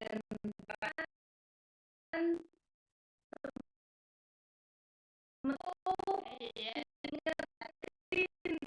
Kan temenku Iya. ngingetin.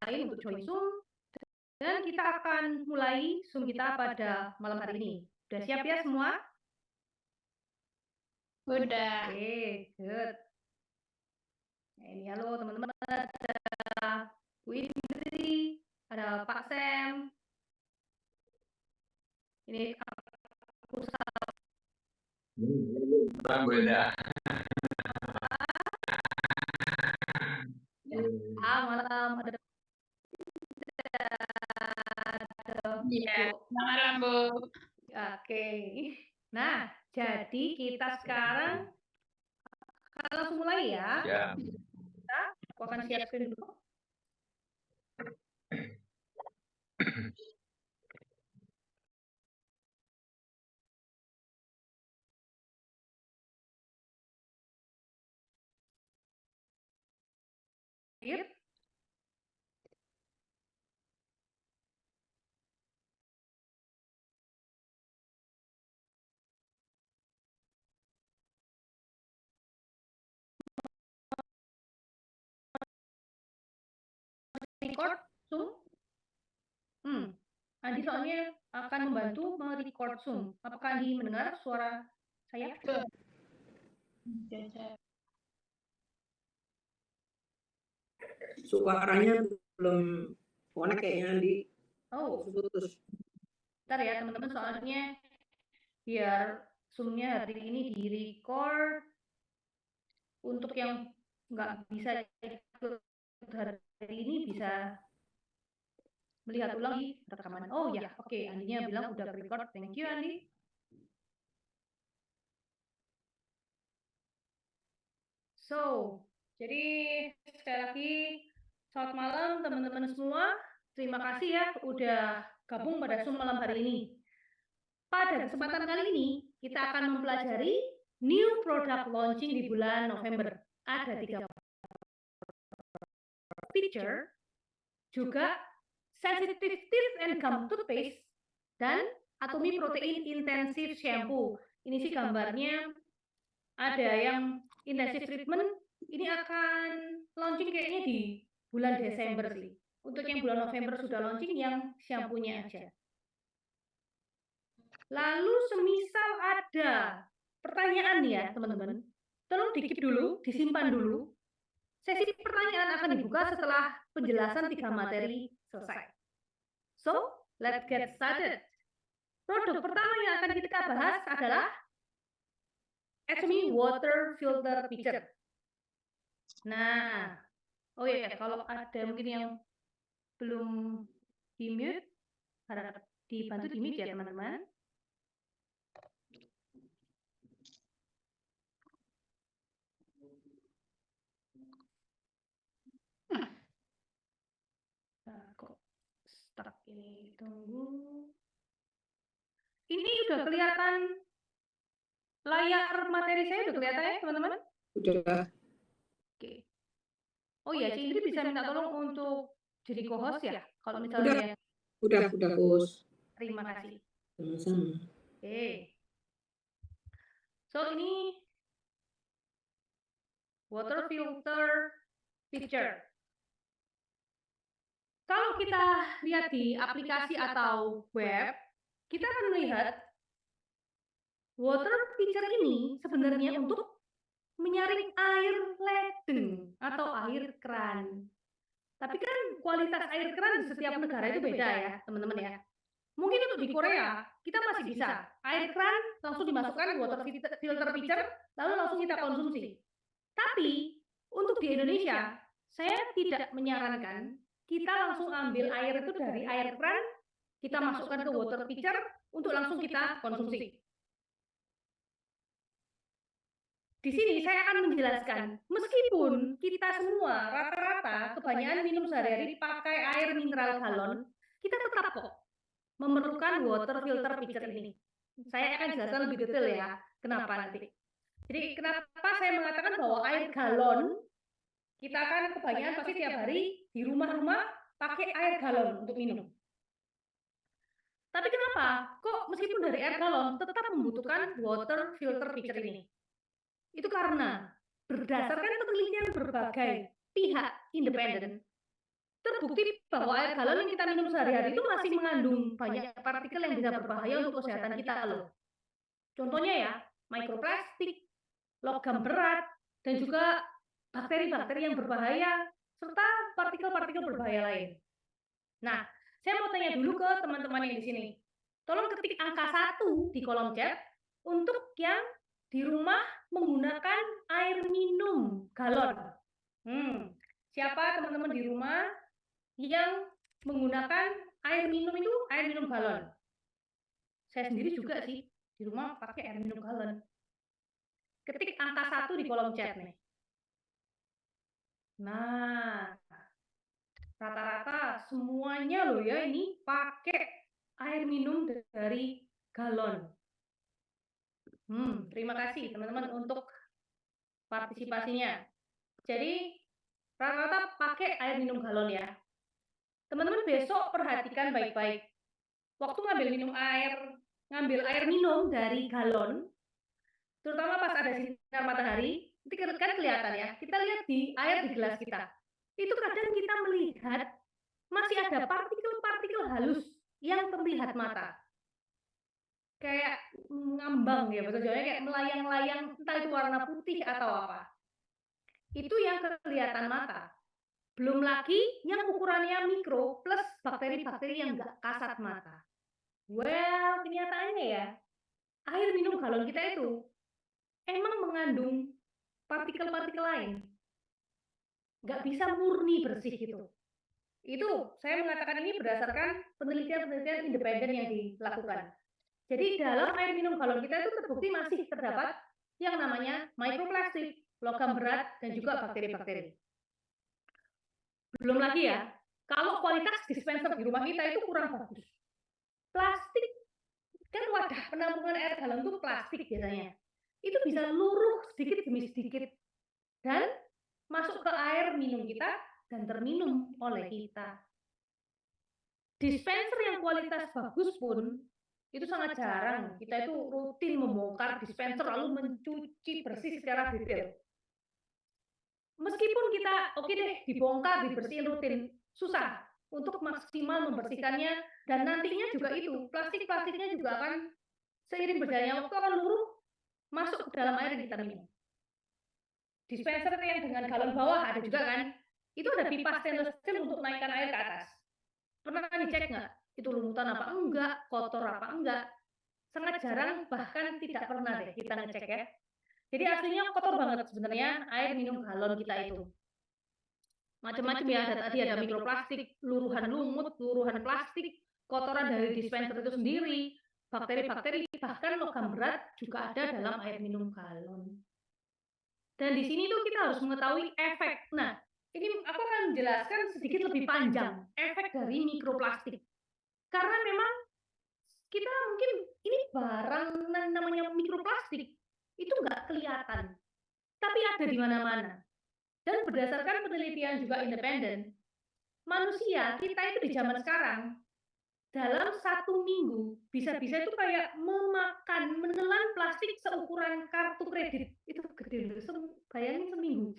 lain untuk join Zoom. Dan kita akan mulai Zoom kita pada malam hari ini. Udah siap ya semua? Udah. Oke, good. Nah, ini halo teman-teman, ada Bu Indri, ada Pak Sam. Ini aku Beda. malam ada Iya, malam Bu. Oke. Nah, jadi kita sekarang akan langsung mulai ya. Ya. Aku akan share screen dulu. Yep. Record Zoom. Andi soalnya akan membantu merecord Zoom. Apakah Andi mendengar suara saya? Suaranya belum connect kayaknya Andi. Oh, Putus. bentar ya teman-teman, soalnya biar Zoom-nya hari ini di-record. Untuk yang nggak bisa ikut hari ini bisa melihat ulang di rekaman. Oh ya, oke. Andinya bilang udah record. Thank you, Andi. So, jadi sekali lagi selamat malam teman-teman semua. Terima kasih ya udah gabung pada Zoom malam hari ini. Pada kesempatan kali ini kita akan mempelajari new product launching di bulan November. Ada 3 feature, juga sensitive teeth and gum toothpaste, dan Atomy Protein Intensive Shampoo. Ini sih gambarnya ada yang intensive treatment, ini akan launching kayaknya di bulan Desember sih. Untuk yang bulan November sudah launching yang shampoo-nya aja. Lalu semisal ada pertanyaan nih ya teman-teman, tolong dikip dulu, disimpan dulu. Sesi pertanyaan akan dibuka setelah penjelasan 3 materi selesai. So, let's get started. Produk pertama yang akan kita bahas adalah Atomy Water Filter Pitcher. Nah, oh iya, kalau ada mungkin yang belum di-mute, harap dibantu di-mute ya teman-teman. Nah, kok stuck ini? Tunggu. Ini udah kelihatan layar materi saya, udah kelihatan ya teman-teman? Udah. Oke. Oh iya, Ci Indri bisa minta tolong untuk jadi co-host ya? Kalau misalnya Udah Gus. terima kasih. Sama-sama. Oke. So ini water filter pitcher. Kalau kita lihat di aplikasi atau web, kita akan melihat water pitcher ini sebenarnya untuk menyaring air ledeng atau air keran. Tapi kan kualitas air keran di setiap negara itu beda ya, teman-teman ya. Mungkin untuk di Korea, kita masih bisa. Air keran langsung dimasukkan ke water filter pitcher, lalu langsung kita konsumsi. Tapi, untuk di Indonesia, saya tidak menyarankan kita langsung ambil air itu dari air keran, kita masukkan ke water pitcher untuk langsung kita konsumsi. Di sini saya akan menjelaskan, meskipun kita semua rata-rata kebanyakan minum sehari-hari pakai air mineral galon, kita tetap kok memerlukan water filter pitcher ini. Saya akan jelaskan lebih detail ya, kenapa nanti. Jadi kenapa saya mengatakan bahwa air galon, kita kan kebanyakan pasti tiap hari di rumah-rumah pakai air galon untuk minum. Tapi kenapa? Kok meskipun dari air galon tetap membutuhkan water filter pitcher ini? Itu karena berdasarkan penelitian berbagai pihak independen, terbukti bahwa air galon yang kita minum sehari-hari itu masih mengandung banyak partikel yang bisa berbahaya untuk kesehatan kita loh. Contohnya ya, mikroplastik, logam berat, dan juga bakteri-bakteri yang berbahaya, serta partikel-partikel berbahaya lain. Nah, saya mau tanya dulu ke teman-teman yang di sini. Tolong ketik angka 1 di kolom chat untuk yang di rumah menggunakan air minum galon. Siapa teman-teman di rumah yang menggunakan air minum itu air minum galon? Saya sendiri juga sih, di rumah pakai air minum galon. Ketik angka 1 di kolom chat nih. Nah, rata-rata semuanya loh ya ini pakai air minum dari galon. Terima kasih teman-teman untuk partisipasinya. Jadi rata-rata pakai air minum galon ya. Teman-teman besok perhatikan baik-baik. Waktu ngambil air minum dari galon, terutama pas ada sinar matahari, itu kan kelihatan ya. Kita lihat di air di gelas kita. Itu kadang kita melihat masih ada partikel-partikel halus yang terlihat mata. Kayak ngambang ya, bahasa Jawanya kayak melayang-layang, entah itu warna putih atau apa. Itu yang kelihatan mata. Belum lagi yang ukurannya mikro plus bakteri-bakteri yang nggak kasat mata. Well, kenyataannya ya, air minum galon kita itu emang mengandung partikel-partikel lain. Nggak bisa murni bersih gitu. Itu saya mengatakan ini berdasarkan penelitian-penelitian independen yang dilakukan. Jadi dalam air minum galon kita itu terbukti masih terdapat yang namanya mikroplastik, logam berat, dan juga bakteri-bakteri. Belum lagi ya, kalau kualitas dispenser di rumah kita itu kurang bagus. Plastik, kan wadah penampungan air galon itu plastik biasanya. Itu bisa luruh sedikit demi sedikit dan masuk ke air minum kita dan terminum oleh kita. Dispenser yang kualitas bagus pun itu sangat jarang. Kita itu rutin membongkar dispenser lalu mencuci bersih secara detail. Meskipun kita oke deh dibongkar, dibersihin rutin, susah untuk maksimal membersihkannya dan nantinya juga itu plastik-plastiknya juga akan seiring berjalannya waktu akan luruh masuk ke dalam air yang kita minum. Dispenser yang dengan galon bawah ada juga kan? Itu ada pipa stainless steel untuk naikkan air ke atas. Pernah dicek nggak? Itu lumutan apa enggak, kotor apa enggak? Sangat jarang, bahkan tidak pernah deh kita ngecek ya. Jadi aslinya kotor banget sebenarnya air minum galon kita itu. Macam-macam ya, tadi ada mikroplastik, luruhan lumut, luruhan plastik, kotoran dari dispenser itu sendiri, bakteri-bakteri, bahkan logam berat juga ada dalam air minum galon. Dan di sini tuh kita harus mengetahui efek. Nah, ini aku akan menjelaskan sedikit lebih panjang efek dari mikroplastik. Karena memang kita mungkin ini barang namanya mikroplastik itu nggak kelihatan, tapi ada di mana-mana. Dan berdasarkan penelitian juga independen, manusia kita itu di zaman sekarang dalam 1 minggu bisa-bisa itu kayak menelan plastik seukuran kartu kredit. Itu gede loh, bayangin seminggu.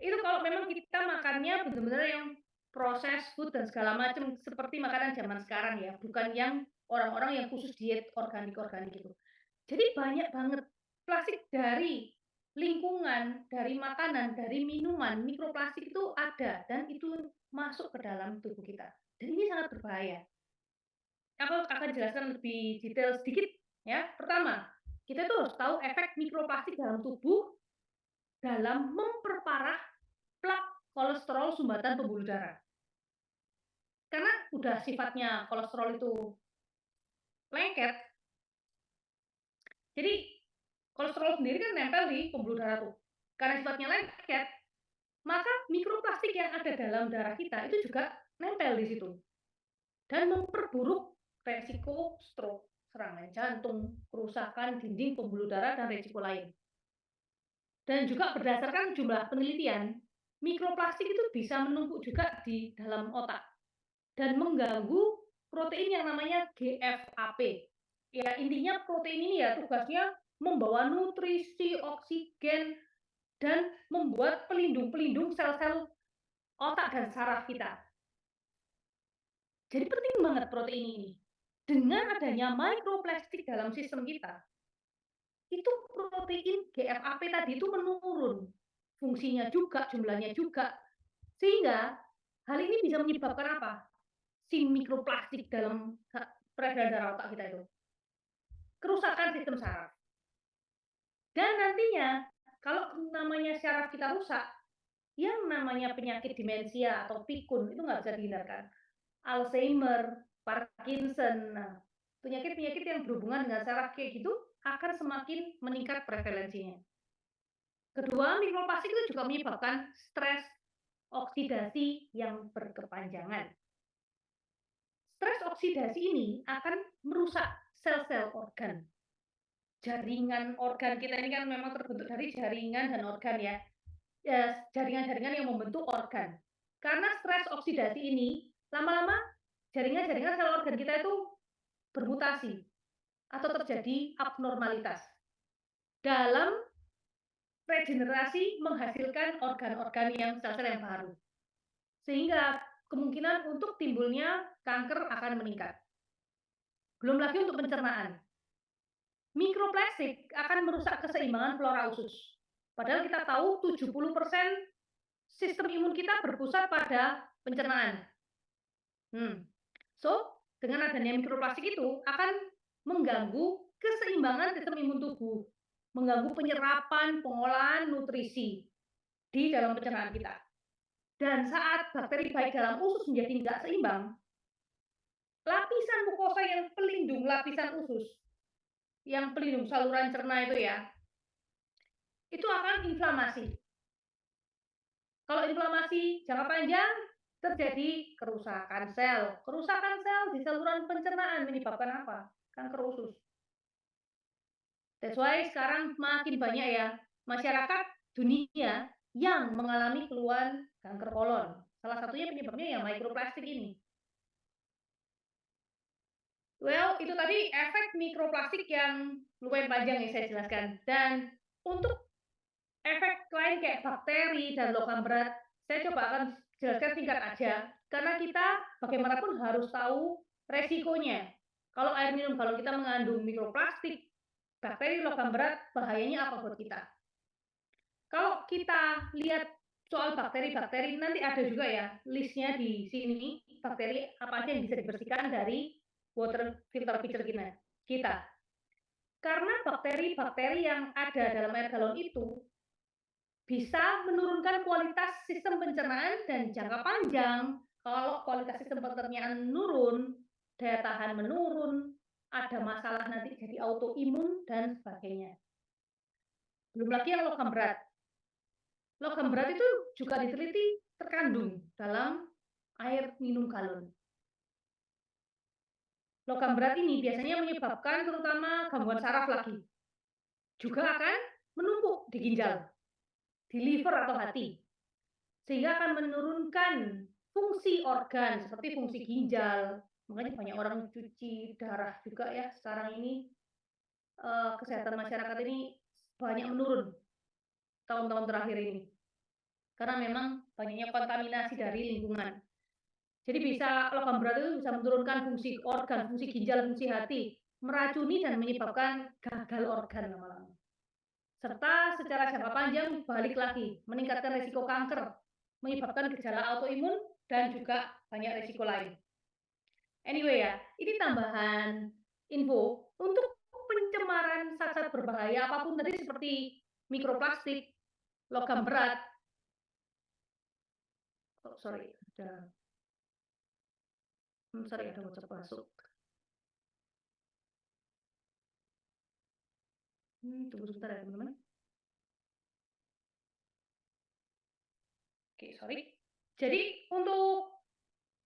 Itu kalau memang kita makannya benar-benar yang proses food dan segala macam seperti makanan zaman sekarang ya, bukan yang orang-orang yang khusus diet organik-organik gitu. Jadi banyak banget plastik dari lingkungan, dari makanan, dari minuman, mikroplastik itu ada dan itu masuk ke dalam tubuh kita. Dan ini sangat berbahaya. Aku akan jelaskan lebih detail sedikit ya. Pertama, kita tuh harus tahu efek mikroplastik dalam tubuh dalam memperparah plak kolesterol sumbatan pembuluh darah. Karena udah sifatnya kolesterol itu lengket. Jadi kolesterol sendiri kan nempel di pembuluh darah tuh. Karena sifatnya lengket, maka mikroplastik yang ada dalam darah kita itu juga nempel di situ. Dan memperburuk resiko stroke, serangan jantung, kerusakan dinding pembuluh darah, dan resiko lain. Dan juga berdasarkan jumlah penelitian, mikroplastik itu bisa menumpuk juga di dalam otak dan mengganggu protein yang namanya GFAP. Ya, intinya protein ini ya tugasnya membawa nutrisi, oksigen, dan membuat pelindung-pelindung sel-sel otak dan saraf kita. Jadi penting banget protein ini. Dengan adanya mikroplastik dalam sistem kita, itu protein GFAP tadi itu menurun. Fungsinya juga, jumlahnya juga. Sehingga hal ini bisa menyebabkan apa? Si mikroplastik dalam peredaran darah otak kita itu. Kerusakan sistem saraf. Dan nantinya, kalau namanya saraf kita rusak, yang namanya penyakit demensia atau pikun itu nggak bisa dihindarkan. Alzheimer, Parkinson, nah, penyakit-penyakit yang berhubungan dengan saraf kayak gitu akan semakin meningkat prevalensinya. Kedua, mikroplastik itu juga menyebabkan stres oksidasi yang berkepanjangan. Stres oksidasi ini akan merusak sel-sel organ. Jaringan organ kita ini kan memang terbentuk dari jaringan dan organ ya. Jaringan-jaringan yang membentuk organ. Karena stres oksidasi ini, lama-lama jaringan-jaringan sel organ kita itu bermutasi atau terjadi abnormalitas dalam regenerasi menghasilkan organ-organ yang sel-sel yang baru. Sehingga kemungkinan untuk timbulnya kanker akan meningkat. Belum lagi untuk pencernaan. Mikroplastik akan merusak keseimbangan flora usus. Padahal kita tahu 70% sistem imun kita berpusat pada pencernaan. So, dengan adanya mikroplastik itu akan mengganggu keseimbangan sistem imun tubuh, mengganggu penyerapan, pengolahan nutrisi di dalam pencernaan kita. Dan saat bakteri baik dalam usus menjadi tidak seimbang, lapisan mukosa yang pelindung lapisan usus, yang pelindung saluran cerna itu ya, itu akan inflamasi. Kalau inflamasi jangka panjang, terjadi kerusakan sel. Kerusakan sel di saluran pencernaan menyebabkan apa? Kanker usus. That's why sekarang makin banyak ya masyarakat dunia yang mengalami keluhan kanker kolon. Salah satunya penyebabnya ya mikroplastik ini. Well, itu tadi efek mikroplastik yang lumayan panjang yang saya jelaskan. Dan untuk efek lain kayak bakteri dan logam berat, saya coba akan jelaskan singkat aja. Karena kita bagaimanapun harus tahu resikonya. Kalau air minum galon kita mengandung mikroplastik, bakteri, logam berat, bahayanya apa buat kita? Kalau kita lihat soal bakteri-bakteri, nanti ada juga ya listnya di sini, bakteri apa aja yang bisa dibersihkan dari water filter pitcher kita. Karena bakteri-bakteri yang ada dalam air galon itu bisa menurunkan kualitas sistem pencernaan dan jangka panjang. Kalau kualitas sistem pencernaan menurun, daya tahan menurun, ada masalah nanti jadi autoimun dan sebagainya. Belum lagi yang logam berat. Logam berat itu juga diteliti terkandung dalam air minum galon. Logam berat ini biasanya menyebabkan terutama gangguan saraf lagi. Juga akan menumpuk di ginjal, di liver atau hati. Sehingga akan menurunkan fungsi organ seperti fungsi ginjal. Makanya banyak orang cuci darah juga ya sekarang ini. Kesehatan masyarakat ini banyak menurun tahun-tahun terakhir ini. Karena memang banyaknya kontaminasi dari lingkungan. Jadi bisa logam berat itu bisa menurunkan fungsi organ, fungsi ginjal, fungsi hati, meracuni dan menyebabkan gagal organ lama-lama. Serta secara jangka panjang balik lagi, meningkatkan risiko kanker, menyebabkan gejala autoimun dan juga banyak risiko lain. Anyway ya, ini tambahan info untuk pencemaran zat-zat berbahaya apapun tadi seperti mikroplastik, logam berat. Oh, sorry, ada WhatsApp masuk. Tunggu sebentar ya teman-teman. Oke, sorry. Jadi untuk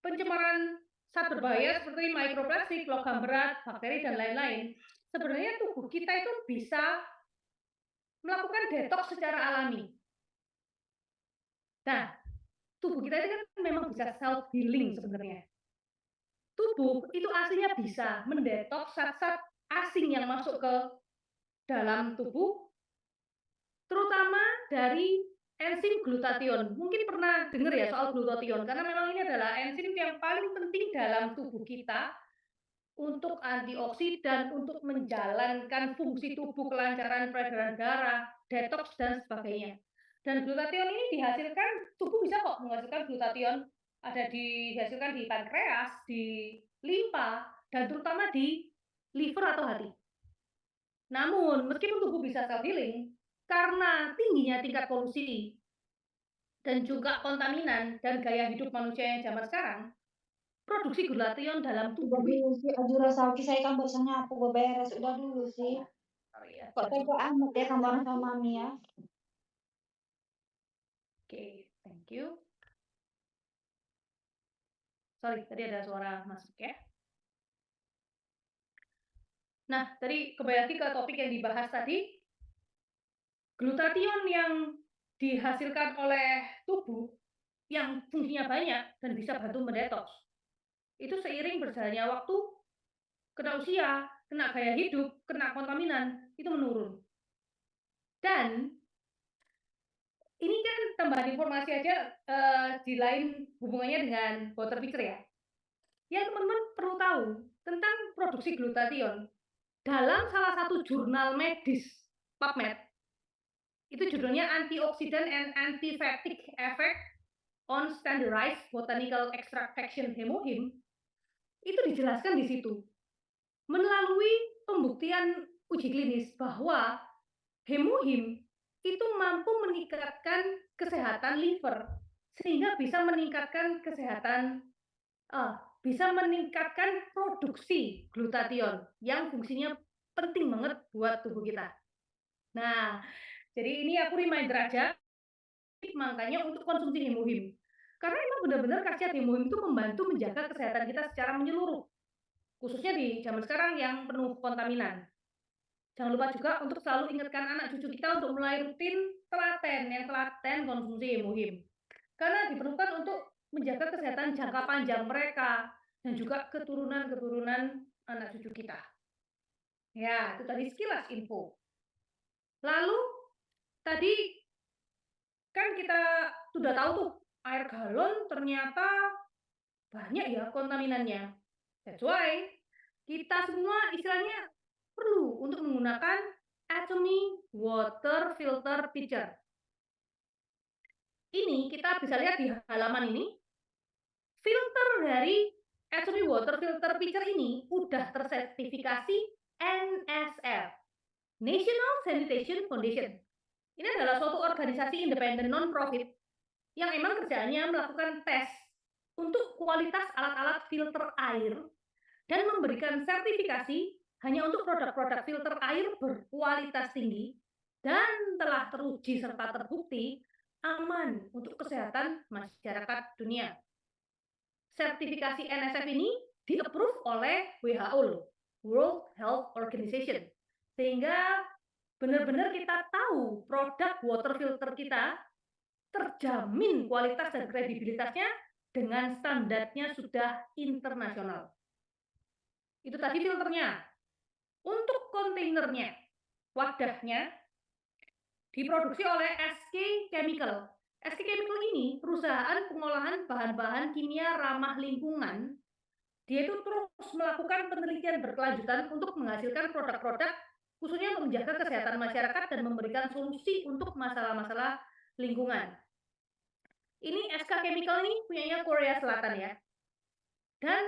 pencemaran zat berbahaya seperti mikroplastik, logam berat, bakteri dan lain-lain, sebenarnya tubuh kita itu bisa melakukan detox secara alami. Nah, tubuh kita itu kan memang bisa self healing sebenarnya. Tubuh itu aslinya bisa mendetoks zat-zat asing yang masuk ke dalam tubuh, terutama dari enzim glutathione. Mungkin pernah dengar ya soal glutathione, karena memang ini adalah enzim yang paling penting dalam tubuh kita untuk antioksidan, untuk menjalankan fungsi tubuh, kelancaran peredaran darah, detoks, dan sebagainya. Dan glutathione ini dihasilkan, tubuh bisa kok menghasilkan glutathione, dihasilkan di pankreas, di limpa, dan terutama di liver atau hati. Namun, meskipun tubuh bisa self-healing, karena tingginya tingkat polusi dan juga kontaminan dan gaya hidup manusia yang zaman sekarang, produksi glutathione dalam Udah tubuh dulu sih, aduh rasa saya kan barusan nyapu beberes, udah dulu sih. Kok tega amat ya kamu sama mami ya? Oke, thank you. Sorry, tadi ada suara masuk ya. Nah, tadi kembali lagi ke topik yang dibahas tadi. Glutathione yang dihasilkan oleh tubuh yang fungsinya banyak dan bisa bantu mendetoks. Itu seiring berjalannya waktu, kena usia, kena gaya hidup, kena kontaminan, itu menurun. Dan ini kan tambahan informasi aja di lain hubungannya dengan water picture ya. Ya teman-teman perlu tahu tentang produksi glutathione dalam salah satu jurnal medis PubMed. Itu judulnya Antioxidant and Anti-Fatigue Effect on Standardized Botanical Extraction Hemohim. Itu dijelaskan di situ. Melalui pembuktian uji klinis bahwa hemohim itu mampu meningkatkan kesehatan liver sehingga bisa meningkatkan produksi glutathione yang fungsinya penting banget buat tubuh kita. Nah, jadi ini aku reminder aja, makanya untuk konsumsi hemohim. Karena emang benar-benar khasiat hemohim itu membantu menjaga kesehatan kita secara menyeluruh, khususnya di zaman sekarang yang penuh kontaminan. Jangan lupa juga untuk selalu ingatkan anak cucu kita untuk mulai rutin telaten konsumsi hemohim. Karena diperlukan untuk menjaga kesehatan jangka panjang mereka dan juga keturunan-keturunan anak cucu kita. Ya, itu tadi sekilas info. Lalu tadi kan kita sudah tahu tuh air galon ternyata banyak ya kontaminannya. That's why kita semua istilahnya perlu untuk menggunakan Atomy Water Filter Pitcher. Ini kita bisa lihat di halaman ini. Filter dari Atomy Water Filter Pitcher ini udah tersertifikasi NSF, National Sanitation Foundation. Ini adalah suatu organisasi independen non-profit yang emang kerjaannya melakukan tes untuk kualitas alat-alat filter air dan memberikan sertifikasi hanya untuk produk-produk filter air berkualitas tinggi dan telah teruji serta terbukti aman untuk kesehatan masyarakat dunia. Sertifikasi NSF ini di-approve oleh WHO, World Health Organization, sehingga benar-benar kita tahu produk water filter kita terjamin kualitas dan kredibilitasnya dengan standarnya sudah internasional. Itu tadi filternya. Untuk kontainernya, wadahnya diproduksi oleh SK Chemical. SK Chemical ini perusahaan pengolahan bahan-bahan kimia ramah lingkungan. Dia itu terus melakukan penelitian berkelanjutan untuk menghasilkan produk-produk khususnya untuk menjaga kesehatan masyarakat dan memberikan solusi untuk masalah-masalah lingkungan. Ini SK Chemical ini punyanya Korea Selatan ya. Dan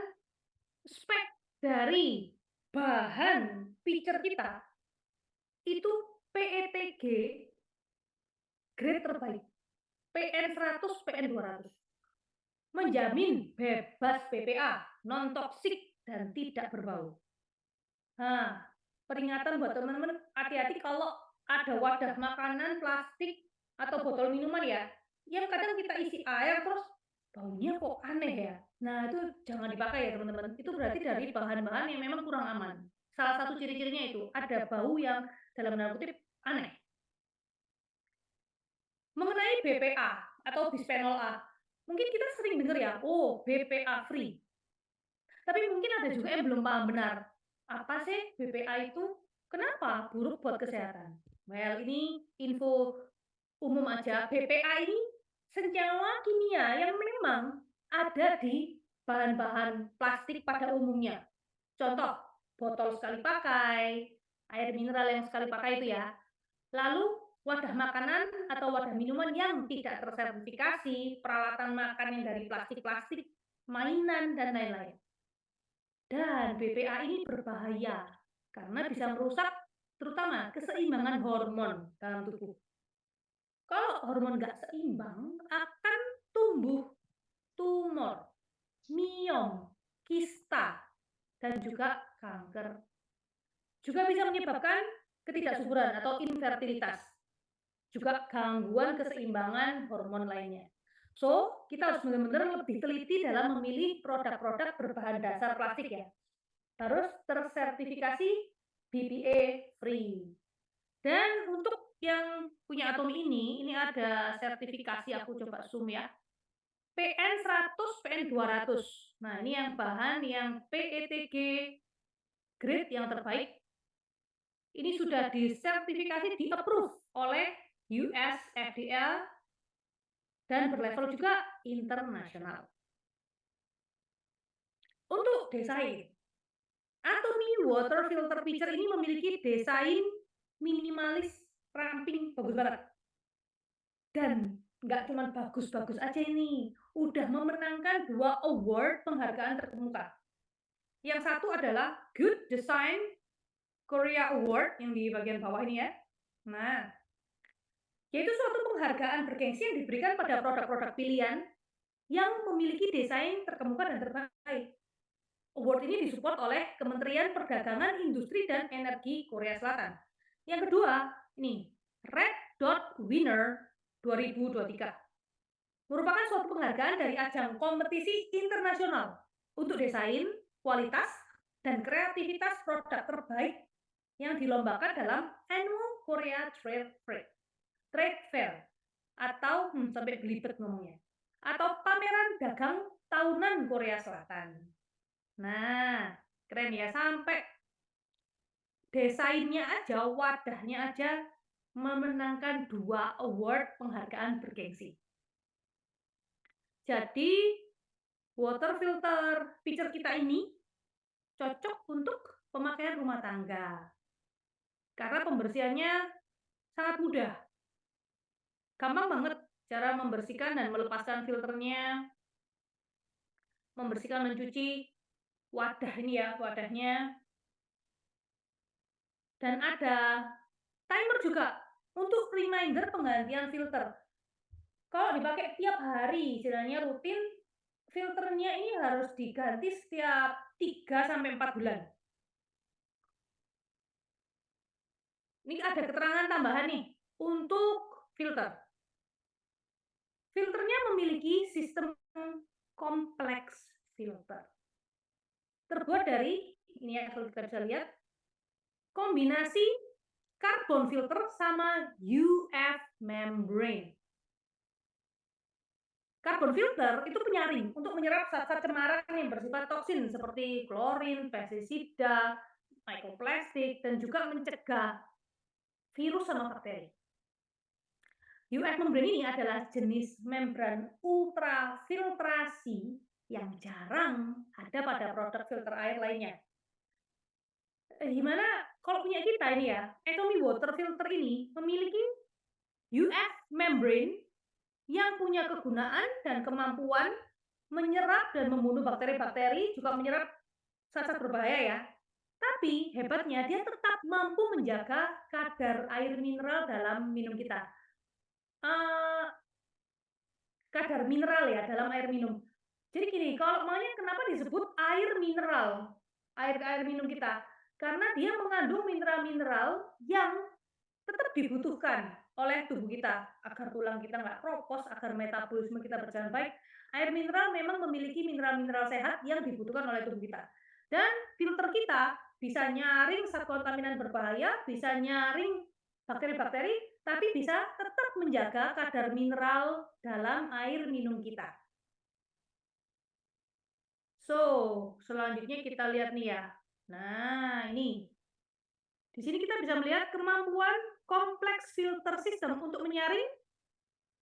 spek dari bahan pitcher kita itu PETG grade terbaik, PN100, PN200, menjamin bebas BPA, non toksik dan tidak berbau. Nah, peringatan buat teman-teman, hati-hati kalau ada wadah makanan, plastik atau botol minuman ya, yang kadang kita isi air terus baunya kok aneh ya. Nah, itu jangan dipakai ya teman-teman. Itu berarti dari bahan-bahan yang memang kurang aman. Salah satu ciri-cirinya itu ada bau yang dalam tanda kutip aneh. Mengenai BPA atau bisphenol A, mungkin kita sering dengar ya, oh BPA free. Tapi mungkin ada juga yang belum paham benar. Apa sih BPA itu? Kenapa buruk buat kesehatan? Well, ini info umum aja, BPA ini senyawa kimia yang memang ada di bahan-bahan plastik pada umumnya. Contoh, botol sekali pakai, air mineral yang sekali pakai itu ya. Lalu wadah makanan atau wadah minuman yang tidak tersertifikasi, peralatan makan yang dari plastik-plastik, mainan, dan lain-lain. Dan BPA ini berbahaya karena bisa merusak terutama keseimbangan hormon dalam tubuh. Kalau hormon nggak seimbang, akan tumbuh tumor, miom, kista, dan juga kanker. Juga bisa menyebabkan ketidaksuburan atau infertilitas. Juga gangguan keseimbangan hormon lainnya. So, kita harus benar-benar lebih teliti dalam memilih produk-produk berbahan dasar plastik ya. Harus tersertifikasi BPA free. Dan untuk yang punya Atomy ini ada sertifikasi, aku coba zoom ya. PN 100, PN 200. Nah, ini yang bahan yang PETG grade yang terbaik. Ini sudah disertifikasi, di-approve oleh US FDA dan berlevel juga internasional. Untuk desain, Atomy Water Filter Pitcher ini memiliki desain minimalis, ramping, bagus banget. Dan nggak cuma bagus-bagus aja ini, udah memenangkan 2 award penghargaan terkemuka. Yang satu adalah Good Design Korea Award yang di bagian bawah ini ya. Nah, yaitu suatu penghargaan bergengsi yang diberikan pada produk-produk pilihan yang memiliki desain terkemuka dan terbaik. Award ini disupport oleh Kementerian Perdagangan, Industri, dan Energi Korea Selatan. Yang kedua, ini Red Dot Winner 2023. Merupakan suatu penghargaan dari ajang kompetisi internasional untuk desain, kualitas, dan kreativitas produk terbaik yang dilombakan dalam Annual Korea Trade Fair atau sampai belibet ngomongnya, atau pameran dagang tahunan Korea Selatan. Nah, keren ya, sampai desainnya aja, wadahnya aja memenangkan 2 award penghargaan bergengsi. Jadi, water filter pitcher kita ini cocok untuk pemakaian rumah tangga. Karena pembersihannya sangat mudah. Gampang banget cara membersihkan dan melepaskan filternya, membersihkan, mencuci wadah ini ya, wadahnya. Dan ada timer juga untuk reminder penggantian filter. Kalau dipakai tiap hari, istilahnya rutin, filternya ini harus diganti setiap 3-4 bulan. Ini ada keterangan tambahan nih untuk filter. Filternya memiliki sistem kompleks filter. Terbuat dari, ini ya kalau kita bisa lihat, kombinasi karbon filter sama UF membrane. Karbon filter itu penyaring untuk menyerap zat-zat cemaran yang bersifat toksin seperti klorin, pestisida, mikroplastik, dan juga mencegah virus sama bakteri. UF membrane ini adalah jenis membran ultrafiltrasi yang jarang ada pada produk filter air lainnya. Gimana kalau punya kita ini ya, Atomy Water Filter ini memiliki UF membrane yang punya kegunaan dan kemampuan menyerap dan membunuh bakteri-bakteri, juga menyerap zat-zat berbahaya ya. Tapi hebatnya dia tetap mampu menjaga kadar air mineral dalam minum kita. Kadar mineral ya dalam air minum. Jadi gini, kalau makanya kenapa disebut air mineral, air minum kita? Karena dia mengandung mineral-mineral yang tetap dibutuhkan oleh tubuh kita agar tulang kita nggak kropos, agar metabolisme kita berjalan baik. Air mineral memang memiliki mineral-mineral sehat yang dibutuhkan oleh tubuh kita. Dan filter kita bisa nyaring zat kontaminan berbahaya, bisa nyaring bakteri-bakteri, tapi bisa tetap menjaga kadar mineral dalam air minum kita. So, selanjutnya kita lihat nih ya. Nah, ini. Di sini kita bisa melihat kemampuan kompleks filter system untuk menyaring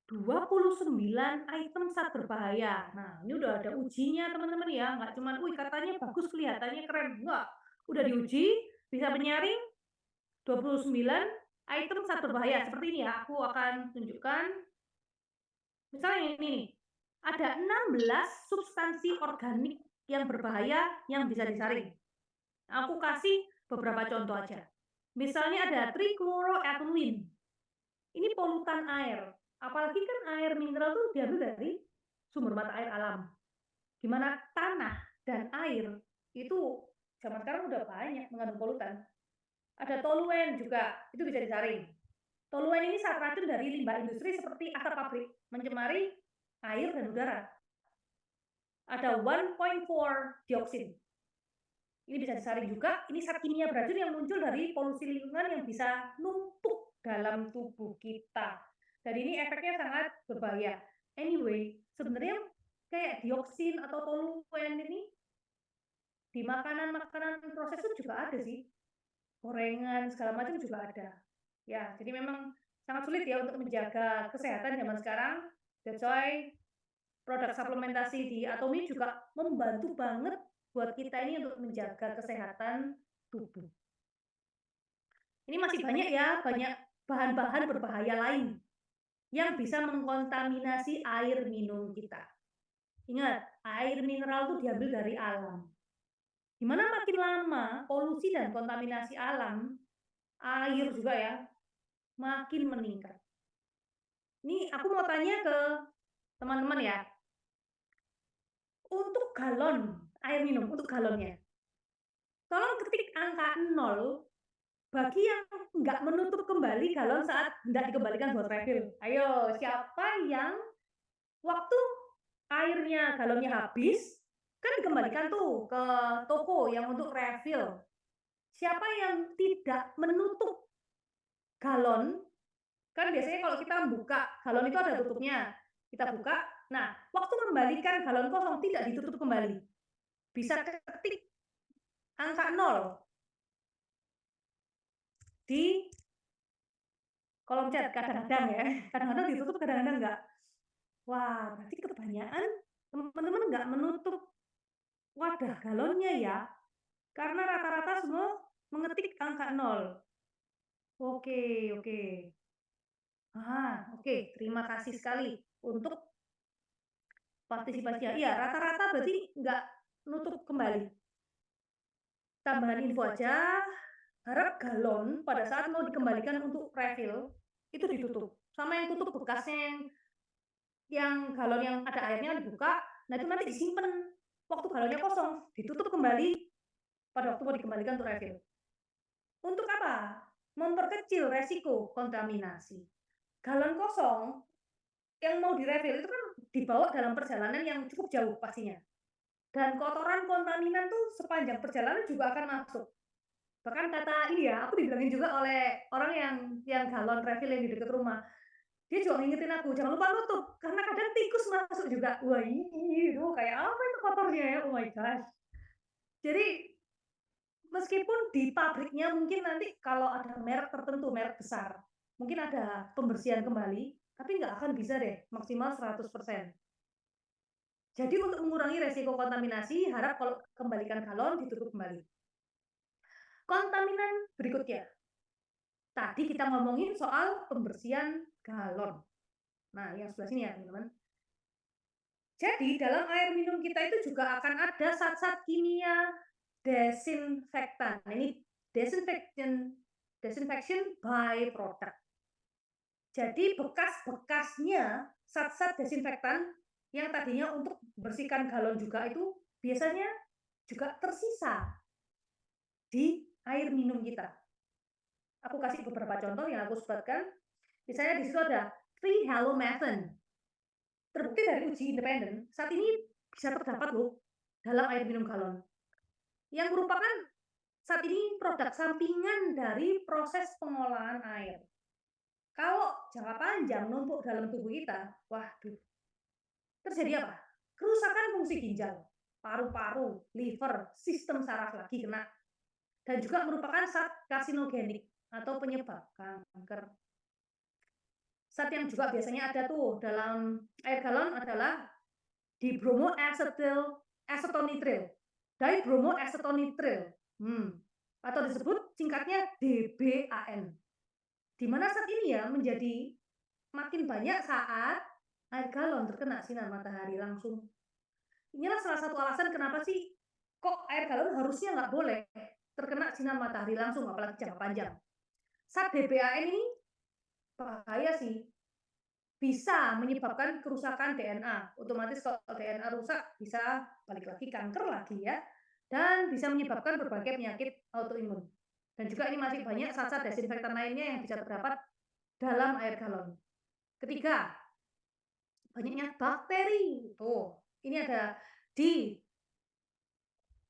29 item zat berbahaya. Nah, ini udah ada ujinya teman-teman ya, nggak cuman, wih katanya bagus, kelihatannya keren, enggak. Udah diuji, bisa menyaring 29 item zat berbahaya. Seperti ini ya, aku akan tunjukkan. Misalnya ini nih, ada 16 substansi organik yang berbahaya yang bisa disaring. Aku kasih beberapa contoh aja. Misalnya ada trichloroethylene. Ini polutan air. Apalagi kan air mineral itu diambil dari sumber mata air alam. Dimana tanah dan air itu zaman sekarang udah banyak mengandung polutan. Ada toluen juga, itu bisa disaring. Toluen ini zat racun dari limbah industri seperti asap pabrik, mencemari air dan udara. Ada 1.4 dioksin. Ini bisa disaring juga. Ini zat kimia beracun yang muncul dari polusi lingkungan yang bisa numpuk dalam tubuh kita. Dan ini efeknya sangat berbahaya. Anyway, sebenarnya kayak dioksin atau toluen ini di makanan-makanan proses itu juga ada sih. Gorengan, segala macam juga ada. Ya, jadi memang sangat sulit ya untuk menjaga kesehatan zaman sekarang. That's why produk suplementasi di Atomi juga membantu banget buat kita ini untuk menjaga kesehatan tubuh. Ini masih banyak ya, banyak bahan-bahan berbahaya lain yang bisa mengkontaminasi air minum kita. Ingat, air mineral itu diambil dari alam. Dimana makin lama polusi dan kontaminasi alam, air juga ya, makin meningkat. Ini aku mau tanya ke teman-teman ya, untuk galon air minum, untuk galonnya, tolong ketik angka 0 bagi yang nggak menutup kembali galon saat hendak dikembalikan buat refill. Ayo, siapa yang waktu airnya galonnya habis, kan dikembalikan tuh ke toko yang untuk refill. Siapa yang tidak menutup galon, kan biasanya kalau kita buka galon itu ada tutupnya, kita buka, nah waktu membalikan galon kosong tidak ditutup kembali, bisa ketik angka 0 di kolom chat. Kadang-kadang ya, kadang-kadang ditutup, kadang-kadang enggak. Wah, berarti kebanyakan teman-teman nggak menutup wadah galonnya ya, karena rata-rata semua mengetik angka 0. Oke. Oke, terima kasih sekali untuk partisipasinya. Iya, rata-rata berarti nggak nutup kembali. Tambahan info aja, harap galon pada saat mau dikembalikan untuk refill itu ditutup. Sama yang tutup bekasnya, yang galon yang ada airnya dibuka, nah itu nanti disimpan. Waktu galonnya kosong, ditutup kembali pada waktu mau dikembalikan untuk refill. Untuk apa? Memperkecil resiko kontaminasi. Galon kosong yang mau direfill itu kan dibawa dalam perjalanan yang cukup jauh pastinya. Dan kotoran kontaminan tuh sepanjang perjalanan juga akan masuk. Bahkan kata ini ya, aku dibilangin juga oleh orang yang galon refill yang di dekat rumah. Dia juga ngingetin aku, jangan lupa nutup, karena kadang tikus masuk juga. Wah, kayak apa itu kotornya ya, oh my gosh. Jadi, meskipun di pabriknya mungkin nanti kalau ada merek tertentu, merek besar, mungkin ada pembersihan kembali, tapi nggak akan bisa deh maksimal 100%. Jadi untuk mengurangi resiko kontaminasi, harap kalau kembalikan galon ditutup kembali. Kontaminan berikutnya. Tadi kita ngomongin soal pembersihan galon. Nah, yang sebelah sini ya, teman-teman. Jadi, dalam air minum kita itu juga akan ada zat-zat kimia desinfektan. Nah, ini disinfection by product. Jadi, bekas-bekasnya zat-zat desinfektan yang tadinya untuk bersihkan galon juga itu biasanya juga tersisa di air minum kita. Aku kasih beberapa contoh yang aku sebutkan. Misalnya di situ ada trihalomethan. Terbukti dari uji independen, saat ini bisa terdapat loh dalam air minum galon. Yang merupakan saat ini produk sampingan dari proses pengolahan air. Kalau jangka panjang numpuk dalam tubuh kita, waduh, terjadi apa? Kerusakan fungsi ginjal, paru-paru, liver, sistem saraf lagi kena. Dan juga merupakan zat karsinogenik atau penyebab kanker. Zat yang juga biasanya ada tuh dalam air galon adalah dibromoacetonitril, dibromoacetonitril, atau disebut singkatnya DBAN. Di mana zat ini ya menjadi makin banyak saat air galon terkena sinar matahari langsung. Inilah salah satu alasan kenapa sih kok air galon harusnya nggak boleh terkena sinar matahari langsung, apalagi jangka panjang. Zat DBAN ini bahaya sih, bisa menyebabkan kerusakan DNA. Otomatis kalau DNA rusak bisa balik lagi kanker lagi ya, dan bisa menyebabkan berbagai penyakit autoimun. Dan juga ini masih banyak zat-zat desinfektan lainnya yang bisa terdapat dalam air galon. Ketiga, banyaknya bakteri. Tuh, ini ada di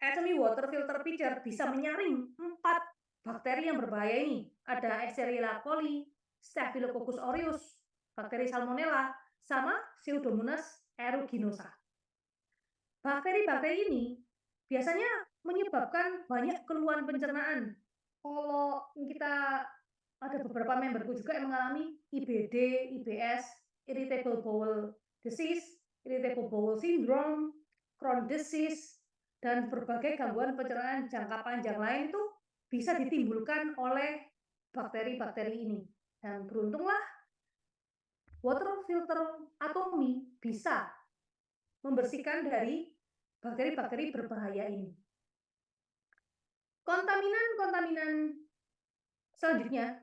Atomy Water Filter Pitcher bisa menyaring 4 bakteri yang berbahaya ini. Ada Escherichia coli, Staphylococcus aureus, bakteri Salmonella, sama Pseudomonas aeruginosa. Bakteri-bakteri ini biasanya menyebabkan banyak keluhan pencernaan. Kalau kita ada beberapa memberku juga yang mengalami IBD, IBS, Irritable Bowel Disease, Irritable Bowel Syndrome, Crohn's Disease, dan berbagai gangguan pencernaan jangka panjang lain itu bisa ditimbulkan oleh bakteri-bakteri ini. Dan beruntunglah water filter Atomy bisa membersihkan dari bakteri-bakteri berbahaya ini. Kontaminan-kontaminan selanjutnya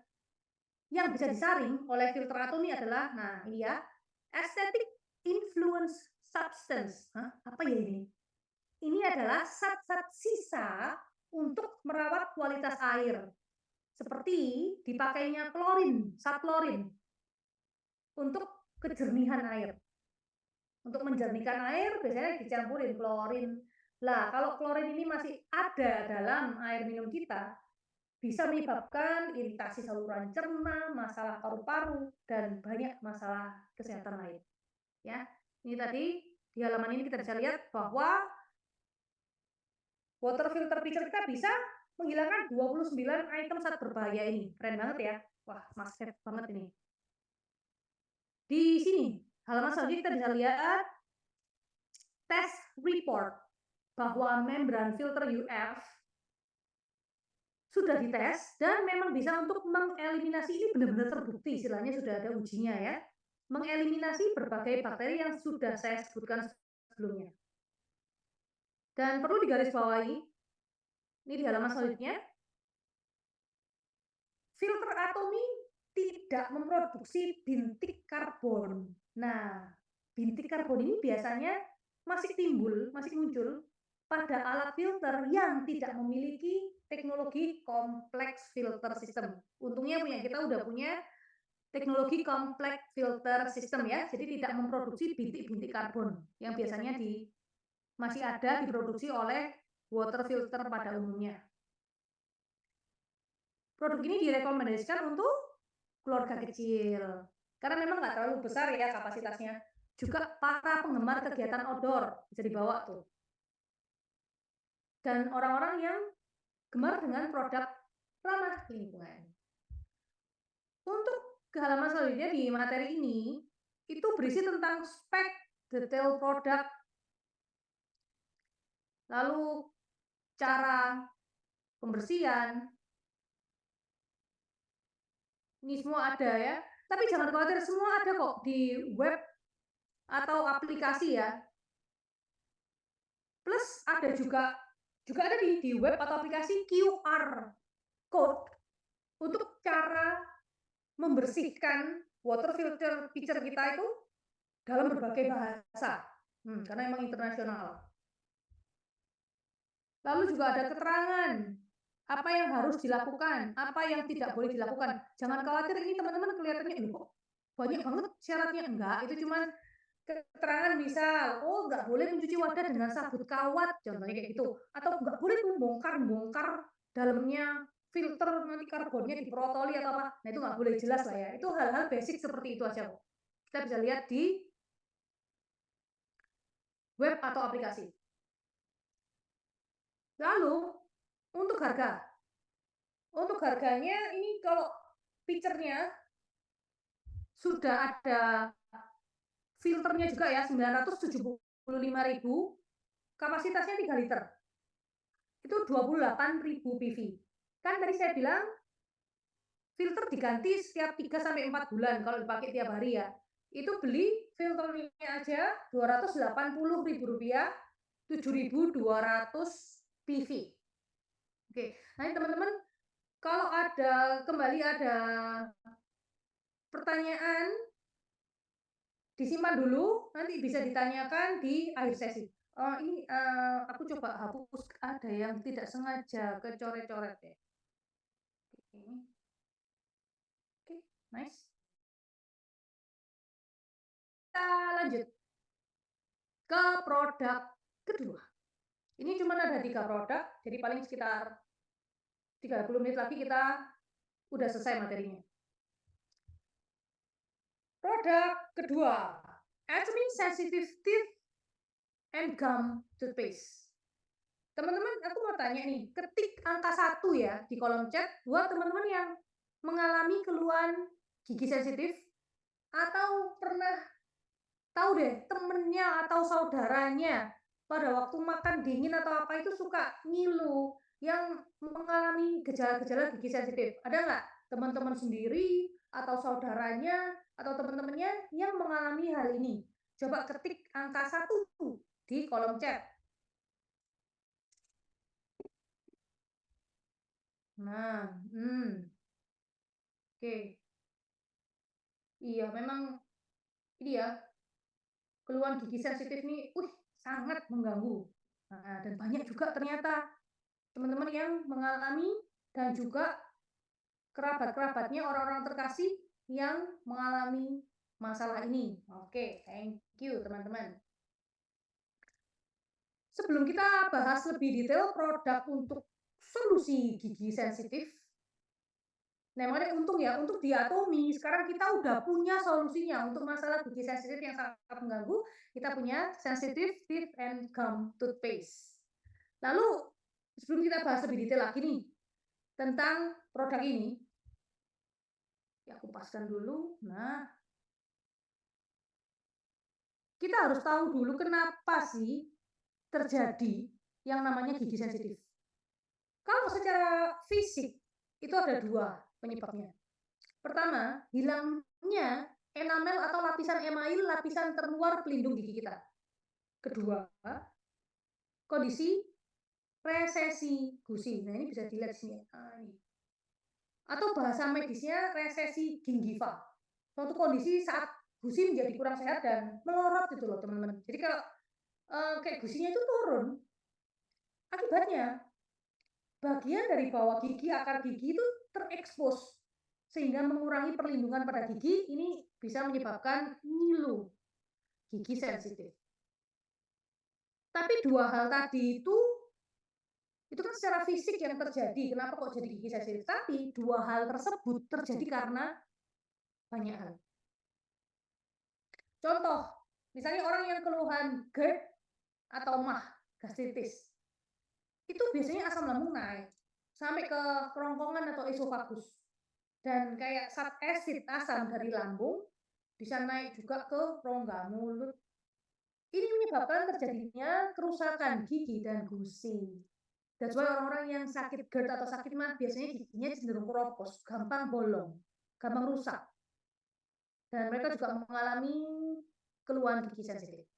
yang bisa disaring oleh filter Atomy adalah, nah ini ya, aesthetic influence substance. Apa ya ini? Ini adalah zat-zat sisa untuk merawat kualitas air. Seperti dipakainya klorin, zat klorin, untuk kejernihan air. Untuk menjernihkan air biasanya dicampurin klorin. Lah, kalau klorin ini masih ada dalam air minum kita, bisa menyebabkan iritasi saluran cerna, masalah paru-paru, dan banyak masalah kesehatan lain. Ya, ini tadi di halaman ini kita bisa lihat bahwa water filter pitcher kita bisa menghilangkan 29 item zat berbahaya ini. Keren banget ya. Wah, must have banget ini. Di sini, halaman selanjutnya kita bisa lihat test report bahwa membran filter UF sudah dites dan memang bisa untuk mengeliminasi, ini benar-benar terbukti, istilahnya sudah ada ujinya ya, mengeliminasi berbagai bakteri yang sudah saya sebutkan sebelumnya. Dan perlu digarisbawahi, ini di halaman selanjutnya, filter Atomy tidak memproduksi bintik karbon. Nah, bintik karbon ini biasanya masih timbul, masih muncul pada alat filter yang tidak memiliki teknologi kompleks filter system. Untungnya kita udah punya teknologi kompleks filter system ya, jadi tidak memproduksi bintik-bintik karbon yang biasanya masih ada diproduksi oleh water filter pada umumnya. Produk ini direkomendasikan untuk keluarga kecil, karena memang nggak terlalu besar ya kapasitasnya. Juga para penggemar kegiatan outdoor bisa dibawa tuh. Dan orang-orang yang gemar dengan produk ramah lingkungan. Untuk halaman selanjutnya di materi ini, itu berisi tentang spek, detail produk, lalu cara pembersihan. Ini semua ada ya. Tapi jangan khawatir, semua ada kok di web atau aplikasi ya. Plus ada juga ada di web atau aplikasi QR code untuk cara membersihkan water filter pitcher kita itu dalam berbagai bahasa, karena memang internasional. Lalu juga ada keterangan apa yang harus dilakukan, apa yang tidak boleh dilakukan. Jangan khawatir, ini teman-teman kelihatannya ini kok banyak banget syaratnya. Enggak, itu cuma keterangan, misal, oh nggak boleh mencuci wadah dengan sabut kawat, contohnya kayak gitu. Atau nggak boleh membongkar dalamnya filter, nanti karbonnya diprotoli atau apa. Nah itu nggak boleh, jelas lah ya. Itu hal-hal basic seperti itu aja kok. Kita bisa lihat di web atau aplikasi. Lalu untuk harga. Untuk harganya ini kalau pitchernya sudah ada filternya juga ya, 975.000, kapasitasnya 3 liter. Itu 28.000 PV. Kan tadi saya bilang filter diganti setiap 3-4 bulan kalau dipakai tiap hari ya. Itu beli filternya aja Rp280.000, 7.200 PV. Oke, nah teman-teman, kalau ada pertanyaan, disimpan dulu, nanti bisa ditanyakan di akhir sesi. Oh, ini aku coba hapus, ada yang tidak sengaja kecoret-coret ya. Oke, nice. Kita lanjut ke produk kedua. Ini cuma ada 3 produk, jadi paling sekitar 30 menit lagi kita udah selesai materinya. Produk kedua, Atomy Sensitive Teeth and Gum Toothpaste. Teman-teman, aku mau tanya nih, ketik angka 1 ya di kolom chat buat teman-teman yang mengalami keluhan gigi sensitif atau pernah tahu deh temennya atau saudaranya pada waktu makan dingin atau apa itu suka ngilu, yang mengalami gejala-gejala gigi sensitif. Ada nggak teman-teman sendiri atau saudaranya atau teman-temannya yang mengalami hal ini? Coba ketik angka 1 di kolom chat. Nah, oke. Iya, memang ini ya, keluhan gigi sensitif ini, sangat mengganggu. Nah, dan banyak juga ternyata teman-teman yang mengalami dan juga kerabat-kerabatnya, orang-orang terkasih yang mengalami masalah ini. Oke, thank you teman-teman. Sebelum kita bahas lebih detail produk untuk solusi gigi sensitif, namanya untung ya, untuk di Atomy sekarang kita udah punya solusinya untuk masalah gigi sensitif yang sangat mengganggu. Kita punya Sensitive Teeth and Gum Toothpaste. Lalu sebelum kita bahas lebih detail lagi nih tentang produk ini, ya aku paskan dulu. Nah, kita harus tahu dulu kenapa sih terjadi yang namanya gigi sensitif. Kalau secara fisik itu ada 2 penyebabnya. Pertama, hilangnya enamel atau lapisan email, lapisan terluar pelindung gigi kita. Kedua, kondisi resesi gusi. Nah, ini bisa dilihat sini. Ini. Atau bahasa medisnya resesi gingiva. Suatu kondisi saat gusi menjadi kurang sehat dan melorot gitu loh teman-teman. Jadi kalau kayak gusinya itu turun, akibatnya bagian dari bawah gigi, akar gigi itu terekspos sehingga mengurangi perlindungan pada gigi. Ini bisa menyebabkan ngilu, gigi sensitif. Tapi 2 hal tadi itu kan secara fisik yang terjadi. Kenapa kok jadi gigi sensitif? Tapi 2 hal tersebut terjadi karena banyak hal. Contoh, misalnya orang yang keluhan GERD atau MAH, gastritis, itu biasanya asam lambung naik sampai ke kerongkongan atau esofagus. Dan kayak zat asid asam dari lambung bisa naik juga ke rongga mulut. Ini menyebabkan terjadinya kerusakan gigi dan gusi. That's why orang-orang yang sakit GERD atau sakit MAH biasanya giginya cenderung keropos, gampang bolong, gampang rusak. Dan mereka juga mengalami keluhan gigi sensitif.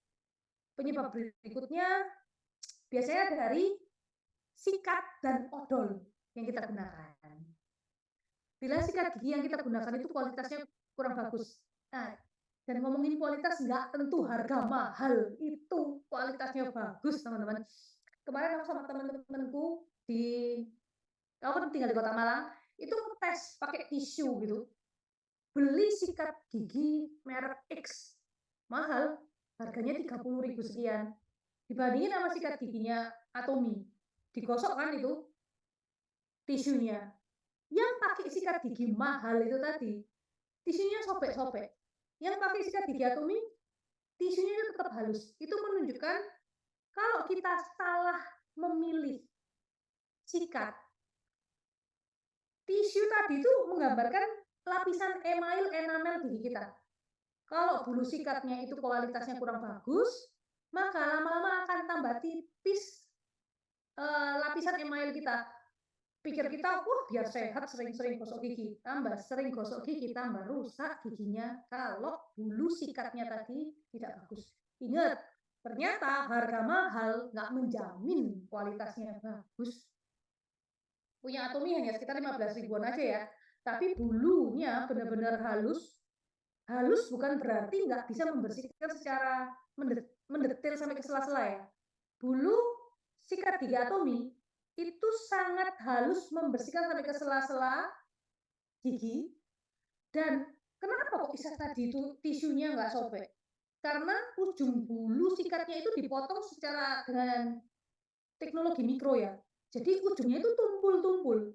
Penyebab berikutnya biasanya dari sikat dan odol yang kita gunakan. Bila sikat gigi yang kita gunakan itu kualitasnya kurang bagus. Nah, dan ngomongin kualitas nggak tentu harga mahal, itu kualitasnya bagus teman-teman. Kemarin aku sama teman-temanku aku tinggal di Kota Malang, itu tes pakai tisu gitu. Beli sikat gigi merek X, mahal, harganya 30.000 sekian. Dibandingin sama sikat giginya Atomy, digosok kan itu tisunya. Yang pakai sikat gigi mahal itu tadi, tisunya sobek-sobek. Yang pakai sikat gigi Atomy, tisunya itu tetap halus. Itu menunjukkan kalau kita salah memilih sikat, tisu tadi itu menggambarkan lapisan email enamel gigi kita. Kalau bulu sikatnya itu kualitasnya kurang bagus, maka lama-lama akan tambah tipis lapisan email kita. Pikir kita, biar sehat sering-sering gosok gigi. Tambah sering gosok gigi, tambah rusak giginya kalau bulu sikatnya tadi tidak bagus. Ingat, ternyata harga mahal nggak menjamin kualitasnya bagus. Punya Atomi hanya sekitar 15 ribuan aja ya. Tapi bulunya benar-benar halus. Halus bukan berarti nggak bisa membersihkan secara mendetil sampai ke sela-sela ya. Bulu sikat gigi Atomi itu sangat halus membersihkan sampai ke sela-sela gigi. Dan kenapa kok bisa tadi itu tisunya nggak sobek? Karena ujung bulu sikatnya itu dipotong secara dengan teknologi mikro ya. Jadi ujungnya itu tumpul-tumpul.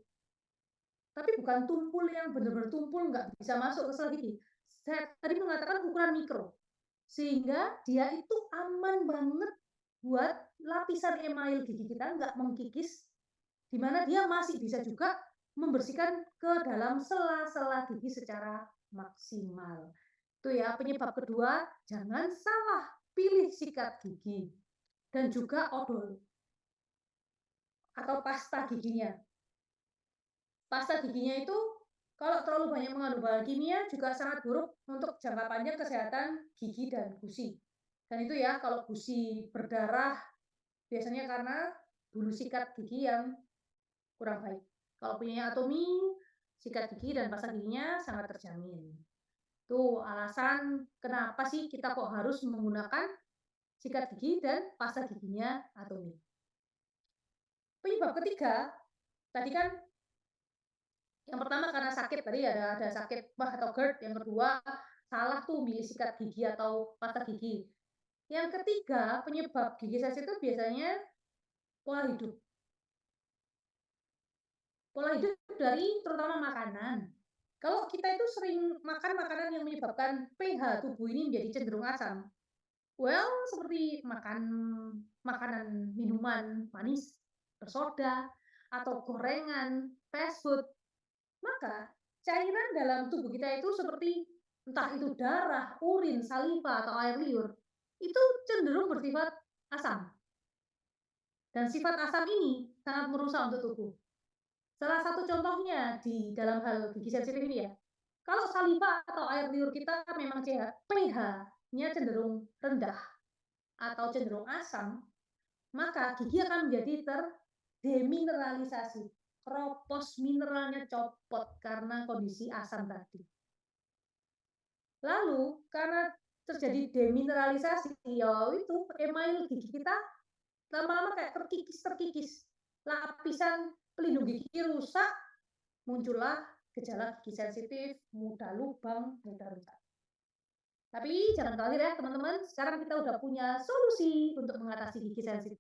Tapi bukan tumpul yang benar-benar tumpul nggak bisa masuk ke sela gigi. Saya tadi mengatakan ukuran mikro. Sehingga dia itu aman banget buat lapisan email gigi kita nggak mengkikis, di mana dia masih bisa juga membersihkan ke dalam sela-sela gigi secara maksimal. Itu ya penyebab kedua, jangan salah pilih sikat gigi dan juga odol atau pasta giginya. Pasta giginya itu kalau terlalu banyak mengandung bahan kimia juga sangat buruk untuk jangka panjang kesehatan gigi dan gusi. Dan itu ya kalau gusi berdarah biasanya karena bulu sikat gigi yang kurang baik. Kalau punya Atomi, sikat gigi dan pasta giginya sangat terjamin. Tuh alasan kenapa sih kita kok harus menggunakan sikat gigi dan pasta giginya Atomi. Penyebab ketiga, tadi kan yang pertama karena sakit, tadi ada sakit mah atau GERD. Yang kedua, salah tuh milih sikat gigi atau pasta gigi. Yang ketiga, penyebab gigi sensitif biasanya pola hidup. Pola hidup dari terutama makanan. Kalau kita itu sering makan makanan yang menyebabkan pH tubuh ini menjadi cenderung asam. Well, seperti makan makanan minuman manis, bersoda, atau gorengan, fast food, maka cairan dalam tubuh kita itu seperti entah itu darah, urin, saliva, atau air liur, itu cenderung bersifat asam. Dan sifat asam ini sangat merusak untuk tubuh. Salah satu contohnya di dalam hal gigi sensitif ini ya, kalau saliva atau air liur kita memang pH-nya cenderung rendah atau cenderung asam, maka gigi akan menjadi terdemineralisasi. Kropos mineralnya copot karena kondisi asam tadi. Lalu karena terjadi demineralisasi, ya itu email gigi kita lama-lama kayak terkikis. Lapisan pelindung gigi rusak, muncullah gejala gigi sensitif, mudah lubang, mudah rusak. Tapi jangan khawatir ya teman-teman, sekarang kita udah punya solusi untuk mengatasi gigi sensitif.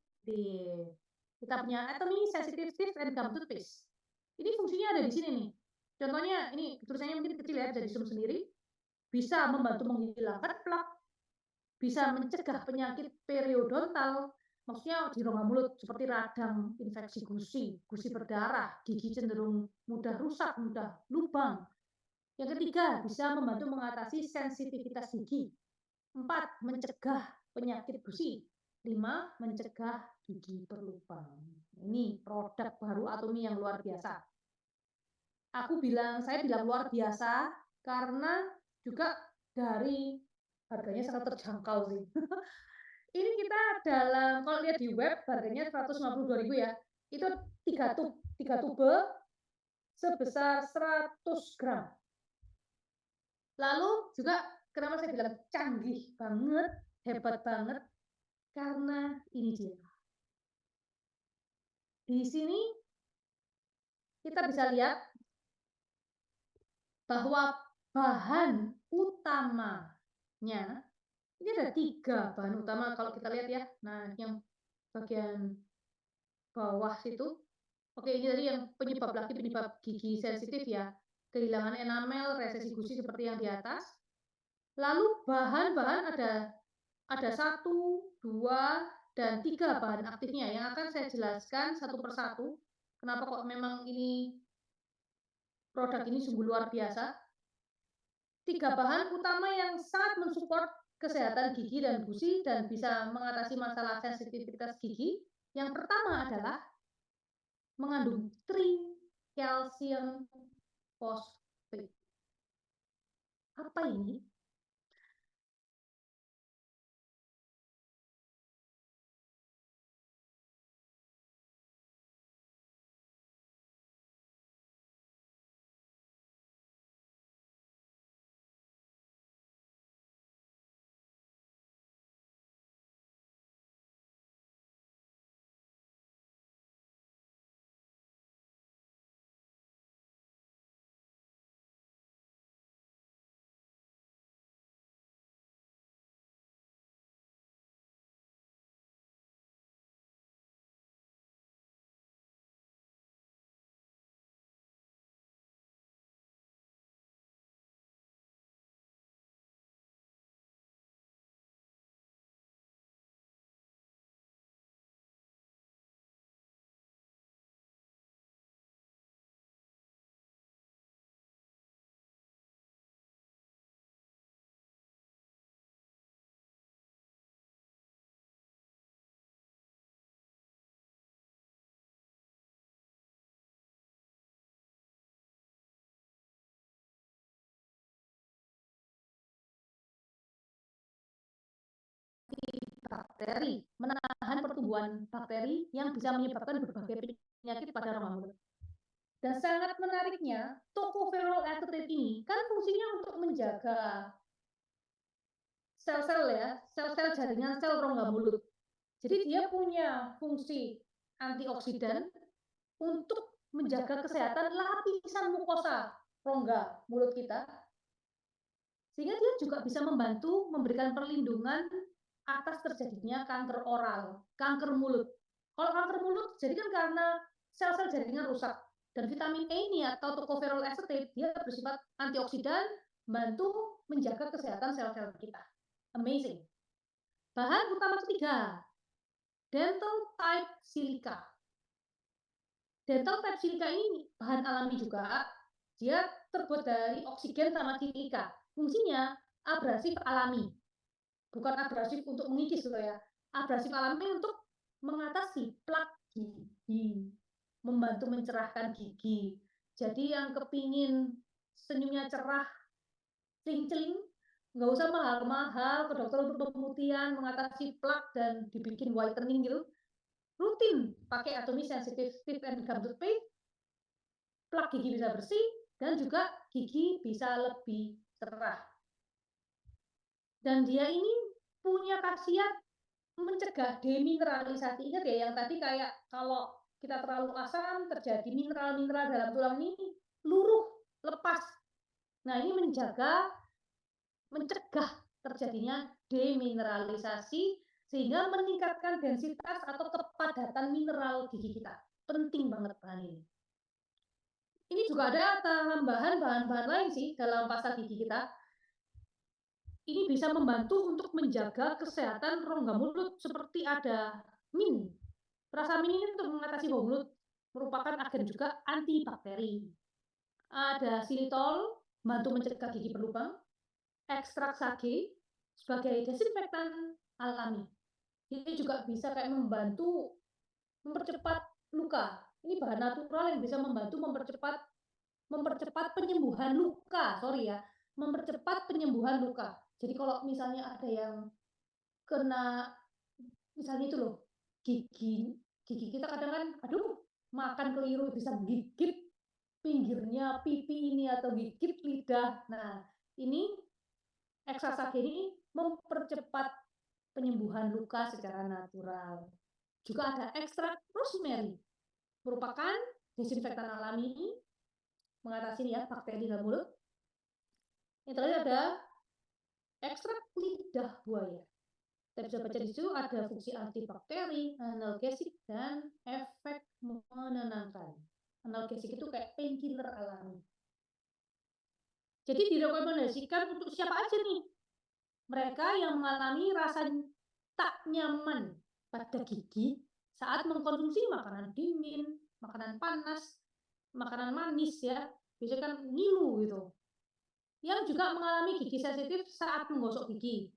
Kita punya Atomi Sensitive Teeth and Gum Toothpaste. Ini fungsinya ada di sini nih. Contohnya ini tulisannya mungkin kecil ya, bisa di zoom sendiri. Bisa membantu menghilangkan plak, bisa mencegah penyakit periodontal, maksudnya di rongga mulut seperti radang, infeksi gusi berdarah, gigi cenderung mudah rusak, mudah lubang. Yang ketiga, bisa membantu mengatasi sensitivitas gigi. 4, mencegah penyakit gusi. 5, mencegah gigi berlubang. Ini produk baru Atomi yang luar biasa. Saya bilang luar biasa karena juga dari harganya sangat terjangkau sih. Ini kita kalau lihat di web harganya 152.000 ya. Itu 3 tube sebesar 100 gram. Lalu juga kenapa saya bilang canggih banget, hebat banget, karena ini dia. Di sini kita bisa lihat bahwa bahan utamanya, ini ada 3 bahan utama kalau kita lihat ya. Nah, yang bagian bawah situ, oke ini tadi yang penyebab gigi sensitif ya, kehilangan enamel, resesi gusi seperti yang di atas. Lalu bahan-bahan ada 1, 2, dan 3 bahan aktifnya yang akan saya jelaskan satu persatu. Kenapa kok memang ini produk ini sungguh luar biasa. 3 bahan utama yang sangat mensupport kesehatan gigi dan gusi dan bisa mengatasi masalah sensitivitas gigi. Yang pertama adalah mengandung trikalsium fosfat. Apa ini? Bakteri, menahan pertumbuhan bakteri yang bisa menyebabkan berbagai penyakit pada rongga mulut. Dan sangat menariknya, tocopherol acetate ini kan fungsinya untuk menjaga sel-sel ya, sel-sel jaringan sel rongga mulut. Jadi dia punya fungsi antioksidan untuk menjaga kesehatan lapisan mukosa rongga mulut kita. Sehingga dia juga bisa membantu memberikan perlindungan atas terjadinya kanker oral, kanker mulut. Kalau kanker mulut jadi kan karena sel-sel jaringan rusak. Dan vitamin E ini atau tocopherol acetate dia bersifat antioksidan, membantu menjaga kesehatan sel-sel kita. Amazing. Bahan utama ketiga, dental type silica. Dental type silica ini bahan alami juga. Dia terbuat dari oksigen sama silika. Fungsinya abrasif alami. Bukan abrasif untuk mengikis loh ya. Abrasif alami untuk mengatasi plak gigi, membantu mencerahkan gigi. Jadi yang kepingin senyumnya cerah, celing-celing, nggak usah mahal-mahal ke dokter untuk pemutihan, mengatasi plak dan dibikin whitening gitu. Rutin pakai Atomy Sensitive Teeth and Gum Toothpaste, plak gigi bisa bersih dan juga gigi bisa lebih cerah. Dan dia ini punya khasiat mencegah demineralisasi. Ingat ya yang tadi kayak kalau kita terlalu asam terjadi mineral-mineral dalam tulang ini luruh, lepas. Nah, ini mencegah terjadinya demineralisasi sehingga meningkatkan densitas atau kepadatan mineral gigi kita. Penting banget bahan ini. Ini juga ada tambahan bahan-bahan lain sih dalam pasta gigi kita. Ini bisa membantu untuk menjaga kesehatan rongga mulut seperti ada mint. Rasa mint ini untuk mengatasi bau mulut merupakan agen juga antibakteri. Ada xylitol, bantu mencegah gigi berlubang. Ekstrak sage sebagai desinfektan alami. Ini juga bisa kayak membantu mempercepat luka. Ini bahan natural yang bisa membantu mempercepat penyembuhan luka, mempercepat penyembuhan luka. Jadi kalau misalnya ada yang kena, misalnya itu loh, gigi kita kadang kan, aduh, makan keliru bisa gigit pinggirnya pipi ini atau gigit lidah. Nah, ini ekstrak sage ini mempercepat penyembuhan luka secara natural. Juga ada ekstrak rosemary, merupakan desinfektan alami, mengatasi ya bakteri dalam mulut. Yang terakhir ada ekstrak lidah buaya. Kita bisa baca di situ ada fungsi antibakteri, analgesik, dan efek menenangkan. Analgesik itu kayak painkiller alami. Jadi direkomendasikan untuk siapa aja nih? Mereka yang mengalami rasa tak nyaman pada gigi saat mengkonsumsi makanan dingin, makanan panas, makanan manis ya. Biasanya kan ngilu gitu. yang juga mengalami gigi sensitif saat menggosok gigi,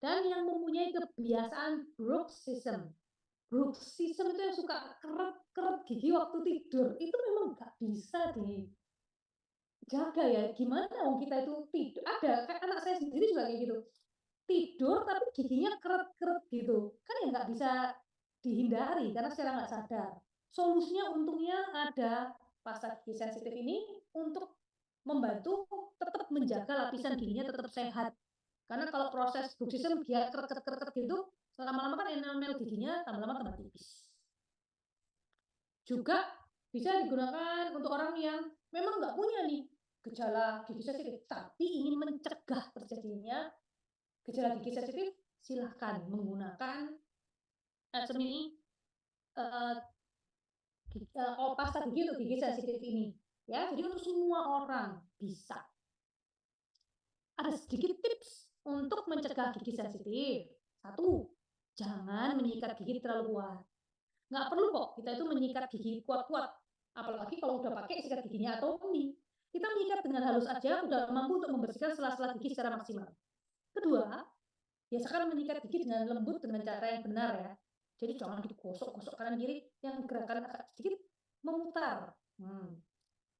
dan yang mempunyai kebiasaan bruxism. Bruxism itu yang suka keret-keret gigi waktu tidur, itu memang nggak bisa dijaga ya. Gimana wong kita itu tidur, ada kayak anak saya sendiri juga kayak gitu. Tidur tapi giginya keret-keret gitu. Kan ya nggak bisa dihindari karena secara nggak sadar. Solusinya untungnya ada pasta gigi sensitif ini untuk membantu tetap menjaga lapisan giginya tetap sehat. Karena kalau proses bruxism dia keret-keret gitu, lama-lama kan enamel giginya tambah lama tambah tipis. Juga bisa digunakan untuk orang yang memang nggak punya nih gejala gigi sensitif, tapi ingin mencegah terjadinya gejala gigi sensitif, silahkan menggunakan ini pasta gigi untuk gigi sensitif ini. Ya, jadi untuk semua orang bisa. Ada sedikit tips untuk mencegah gigi sensitif. 1, jangan menyikat gigi terlalu kuat. Nggak perlu kok kita itu menyikat gigi kuat-kuat. Apalagi kalau udah pakai sikat giginya Atomy. Kita menyikat dengan halus aja udah mampu untuk membersihkan sela-sela gigi secara maksimal. Kedua, biasakan menyikat gigi dengan lembut dengan cara yang benar ya. Jadi jangan digosok-gosok kanan kiri, yang gerakan agak sedikit memutar.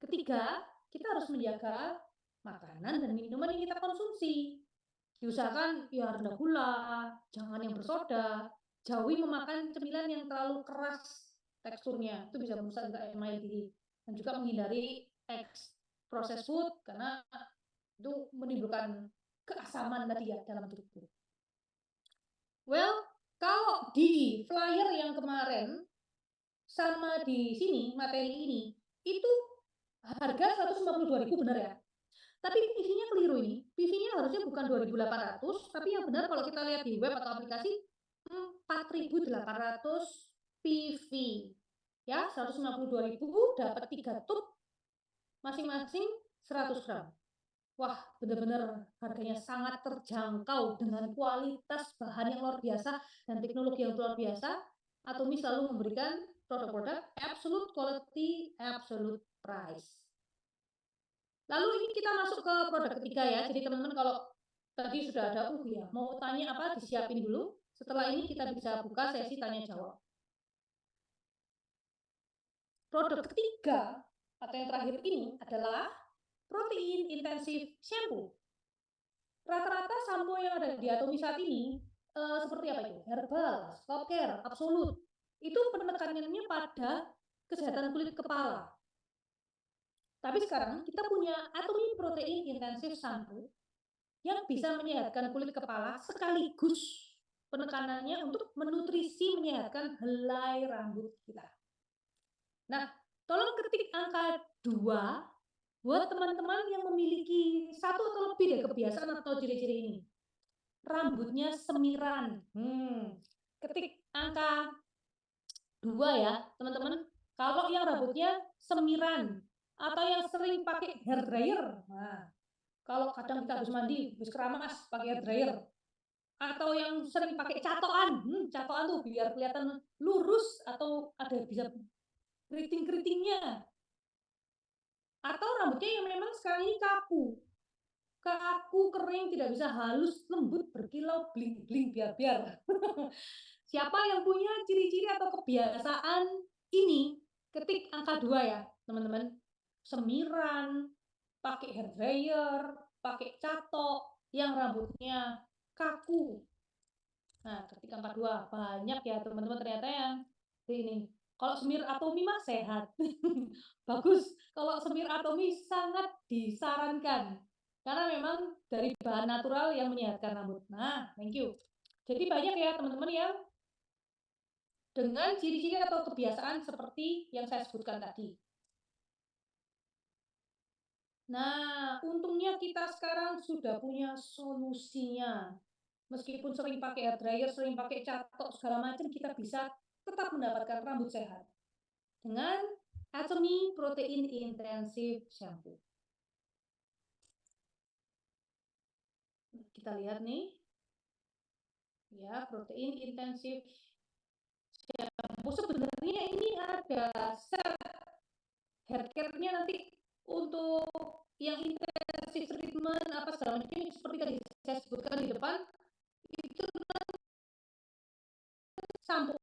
Ketiga, kita harus menjaga makanan dan minuman yang kita konsumsi. Diusahakan ya rendah gula, jangan yang bersoda, jauhi memakan cemilan yang terlalu keras teksturnya, itu bisa merusak email gigi. Dan juga menghindari processed food karena itu menimbulkan keasaman tadi ya dalam tubuh. Well, kalau di flyer yang kemarin sama di sini materi ini itu harga 152.000 benar ya. Tapi PV-nya keliru ini. PV-nya harusnya bukan 2.800, tapi yang benar kalau kita lihat di web atau aplikasi 4.800 PV. Ya, 152.000 dapat 3 tub masing-masing 100 gram. Wah, benar-benar harganya sangat terjangkau dengan kualitas bahan yang luar biasa dan teknologi yang luar biasa. Atomy selalu memberikan produk-produk absolute quality, absolute price. Lalu ini kita masuk ke produk ketiga ya. Jadi teman-teman kalau tadi sudah ada ya, mau tanya apa disiapin dulu. Setelah ini kita bisa buka sesi tanya jawab. Produk ketiga atau yang terakhir ini adalah protein intensif shampoo. Rata-rata sampo yang ada di Atomy saat ini seperti apa itu? Herbal, scalp care, absolute. Itu penekanannya pada kesehatan kulit kepala. Tapi sekarang kita punya Atomy protein intensif shampoo yang bisa menyehatkan kulit kepala sekaligus penekanannya untuk menutrisi menyehatkan helai rambut kita. Nah, tolong ketik angka 2 buat teman-teman yang memiliki 1 atau lebih dari kebiasaan atau ciri-ciri ini. Rambutnya semiran. Ketik angka 2 ya, teman-teman. Kalau yang rambutnya semiran atau yang sering pakai hair dryer. Nah, kalau kadang kita habis mandi, habis keramas pakai hair dryer. Atau yang sering pakai catokan. Catokan tuh biar kelihatan lurus atau ada bisa keriting-keritingnya. Atau rambutnya yang memang sekarang ini kaku, kering, tidak bisa halus, lembut, berkilau, bling-bling, biar-biar. Siapa yang punya ciri-ciri atau kebiasaan ini, ketik angka 2 ya, teman-teman. Semiran, pakai hair dryer, pakai catok, yang rambutnya kaku. Nah, ketik angka 2, banyak ya teman-teman ternyata yang ini. Kalau semir Atomy mah sehat. Bagus. Kalau semir Atomy sangat disarankan. Karena memang dari bahan natural yang menyehatkan rambut. Nah, thank you. Jadi banyak ya teman-teman yang dengan ciri-ciri atau kebiasaan seperti yang saya sebutkan tadi. Nah, untungnya kita sekarang sudah punya solusinya. Meskipun sering pakai hair dryer, sering pakai catok, segala macam, kita bisa tetap mendapatkan rambut sehat dengan Atomy Protein Intensive Shampoo. Kita lihat nih, ya, protein intensif shampoo. Sebenarnya ini ada set hair care-nya nanti untuk yang intensif kasih treatment apa segala macam seperti tadi saya sebutkan di depan itu sampo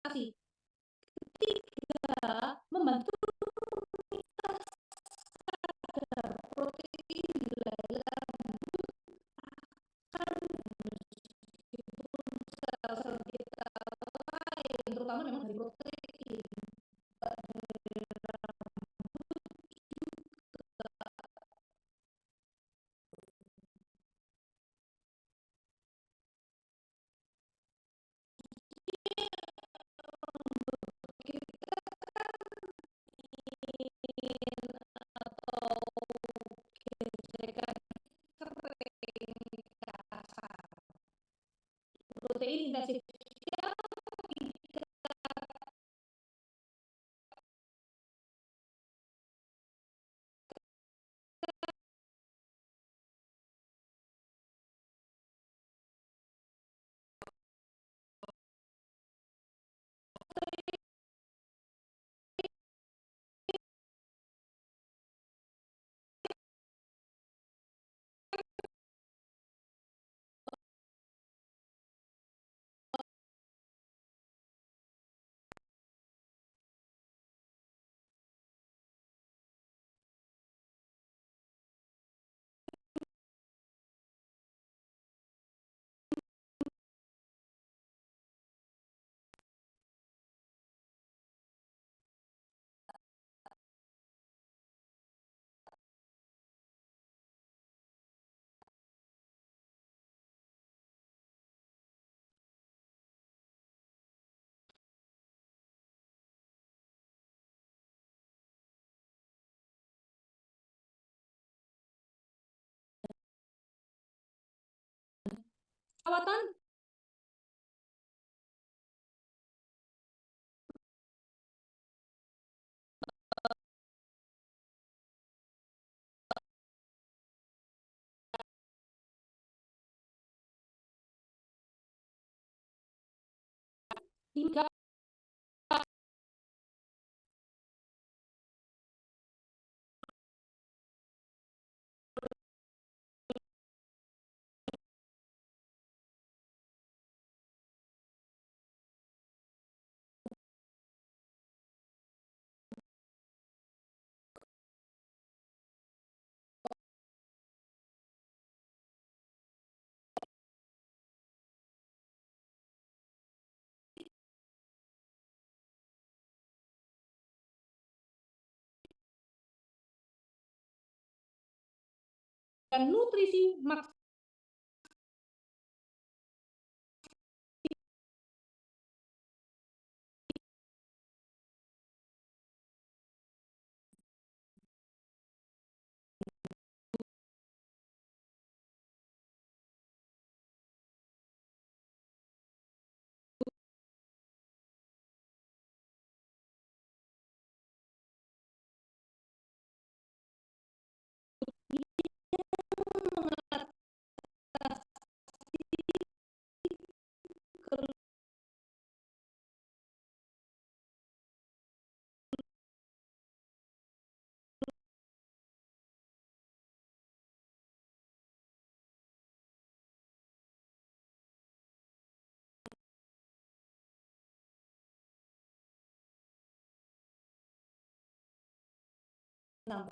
kasih ketiga membantu protein di dalam sel-sel kita lain, terutama memang dari protein. Protein intensif perawatan hingga dan nutrisi maksimal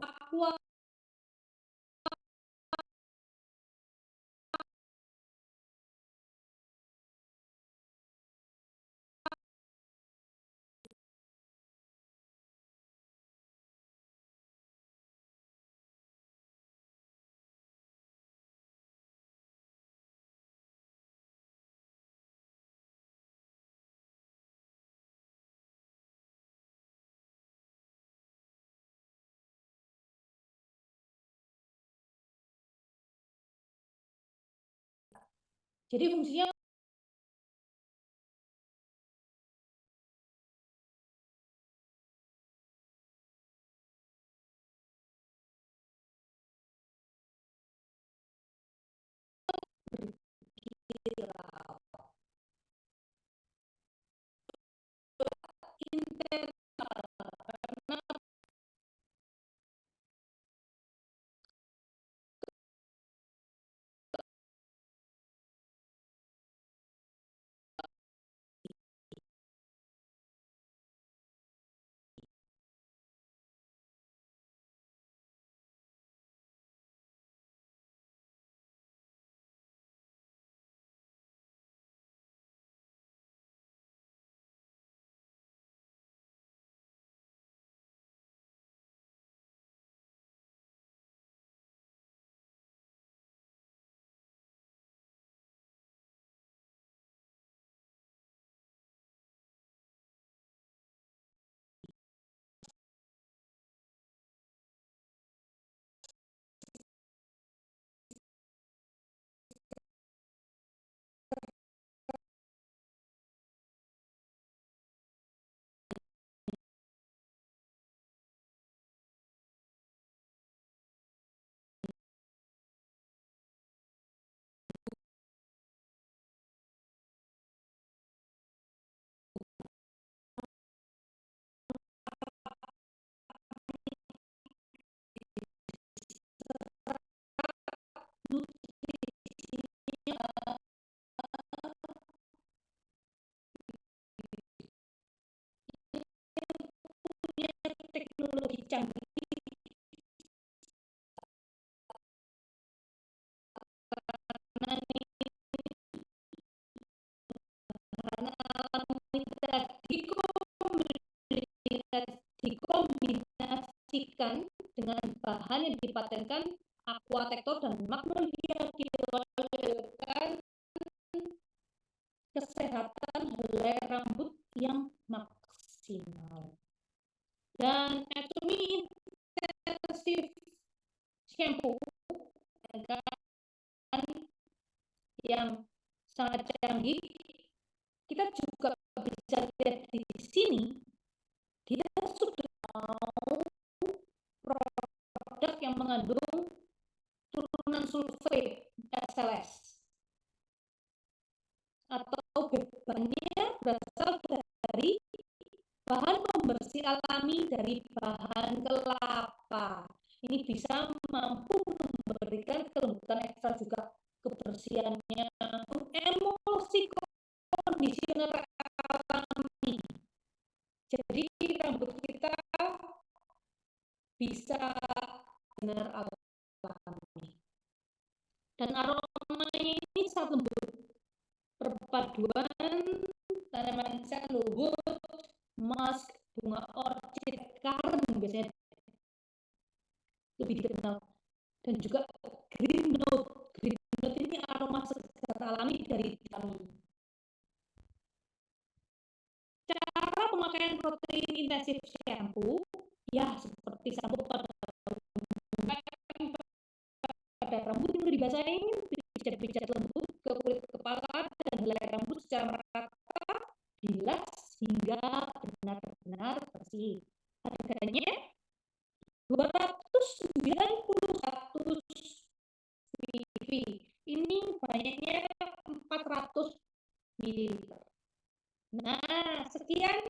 aqua Jadi fungsinya teknologi canggih dikombinasikan dengan bahan yang dipatenkan Aquatector dan Magnolia dihasilkan kesehatan helai rambut yang maksimal. Dan Atomy Intensive Shampoo yang sangat canggih, kita juga bisa lihat di sini dia sudah produk yang mengandung turunan sulfate SLS atau bebannya berasal dari bahan pembersih alami dari bahan kelapa. Ini bisa mampu memberikan kelembutan ekstra juga, kebersihannya, emulsi kondisioner alami. Jadi rambut kita bisa benar alami. Dan aromanya ini sangat lembut. Perpaduan tanaman sandalwood, musk, bunga orchid, karen biasanya lebih dikenal, dan juga green note. Green note ini aroma segar alami dari kami. Cara pemakaian protein intensif shampoo, ya seperti sampo pada rambut yang dibasahin, pijat-pijat lembut ke kulit kepala dan helai rambut secara merata, bilas hingga benar-benar bersih. Harganya 291 ml. Ini banyaknya 400 ml. Nah, sekian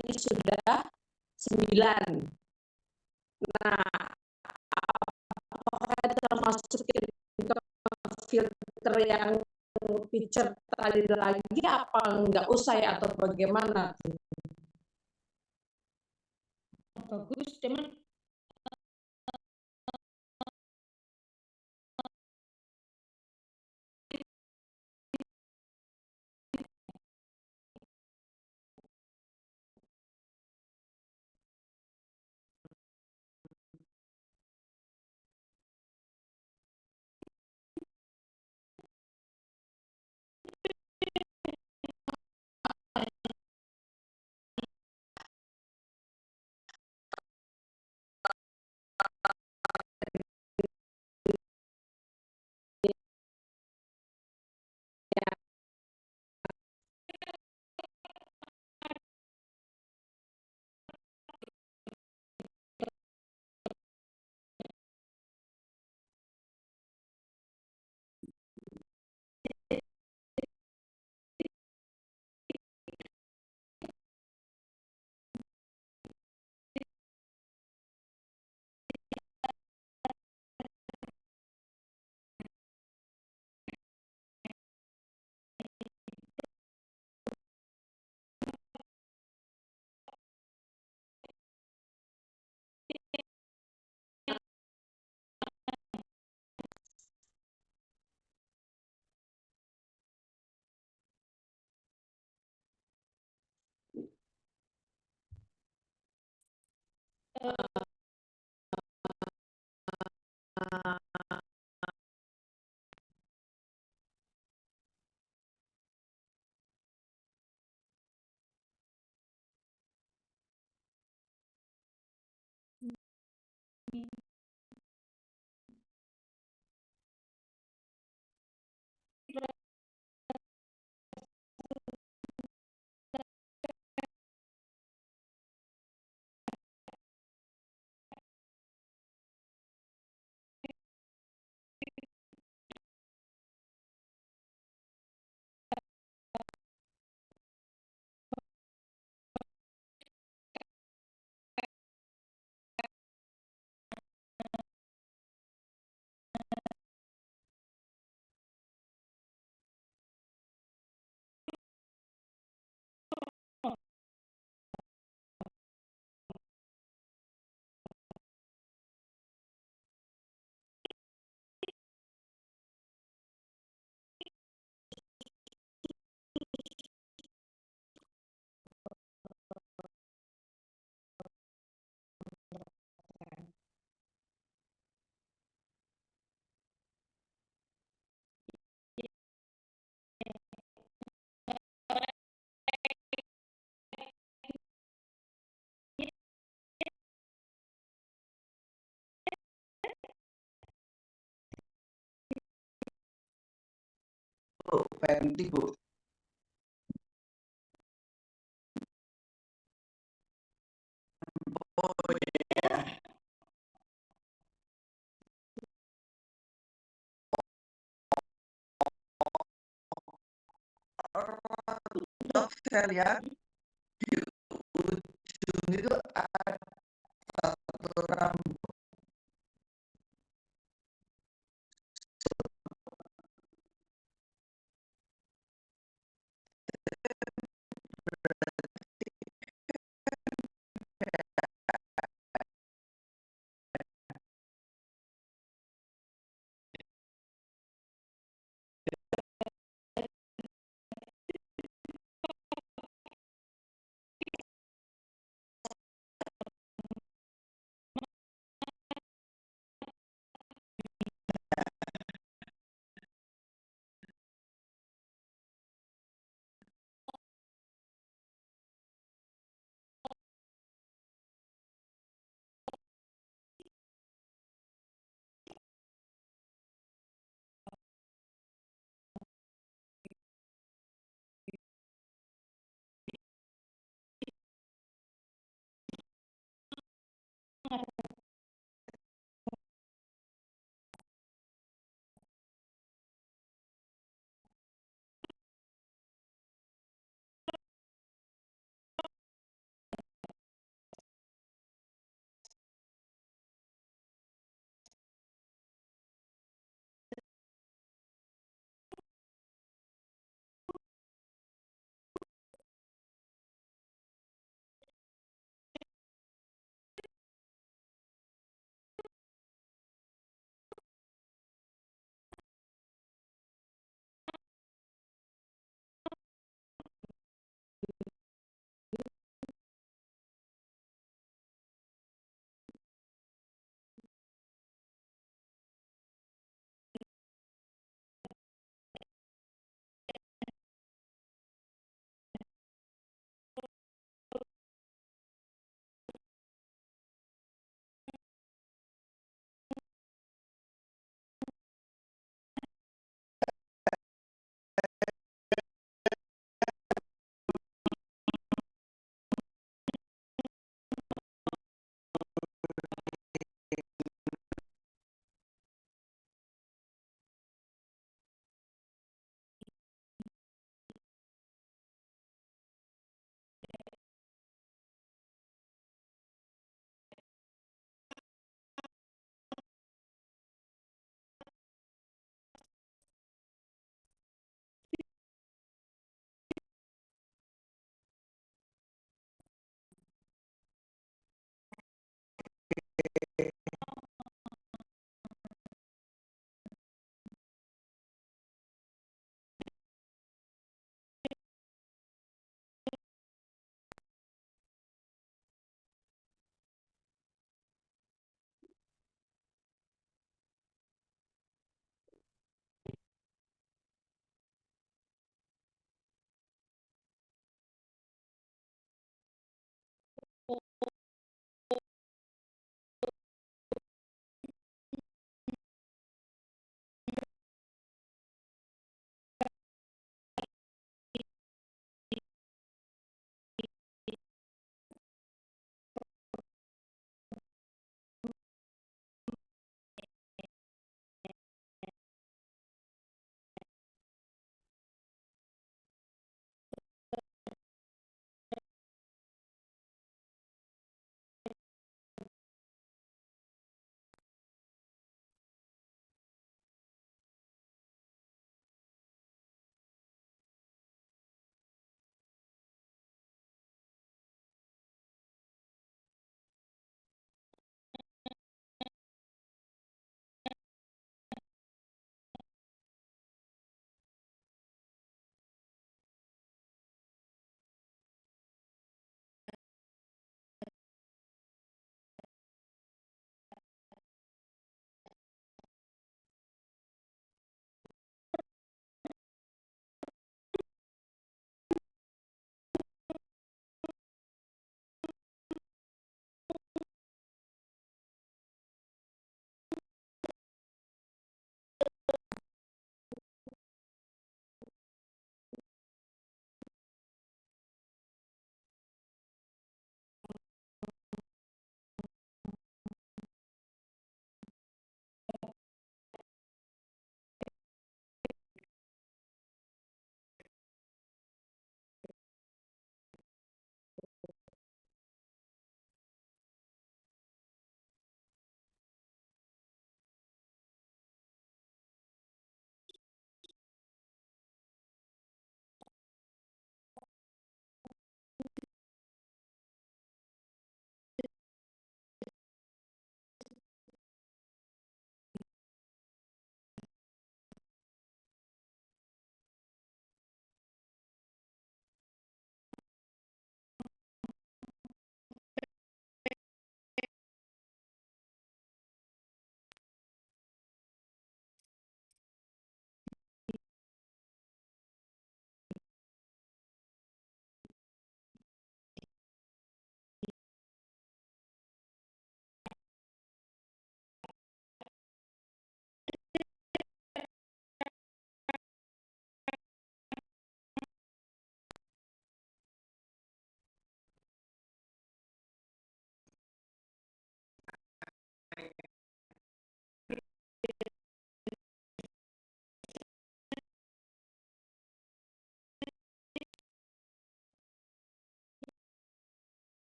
sudah 9. Nah, apakah termasukin ke filter yang picture tadi lagi apa nggak usah ya atau bagaimana tuh? Bagus, cuman Penting Bu. Oh iya. Dok, saya lihat di ujung itu ada satu rambut.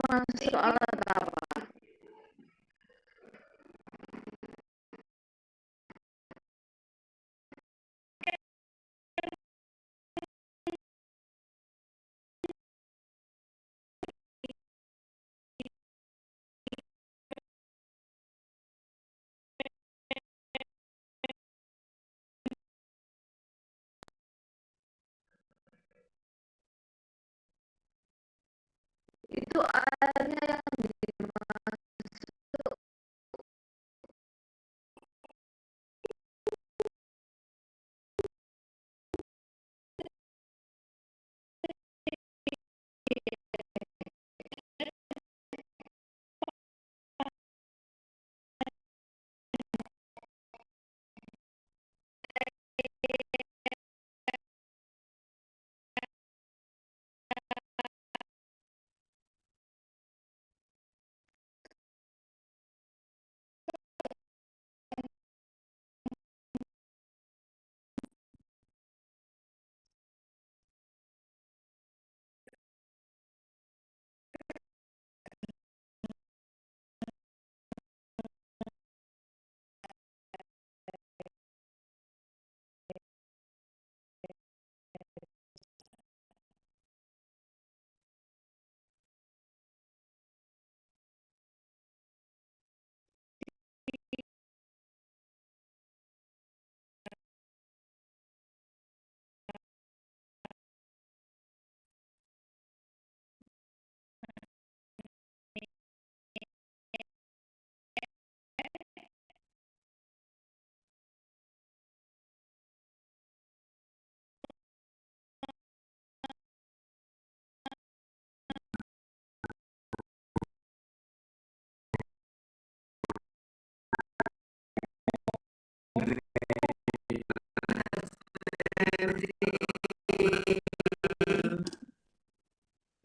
masuk alat apa? Itu airnya yang dimasuk.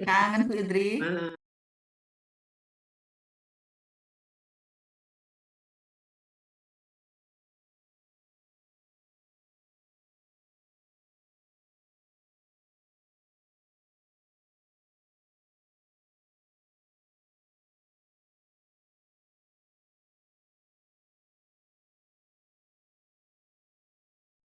Kangen Bu Idri. Mana?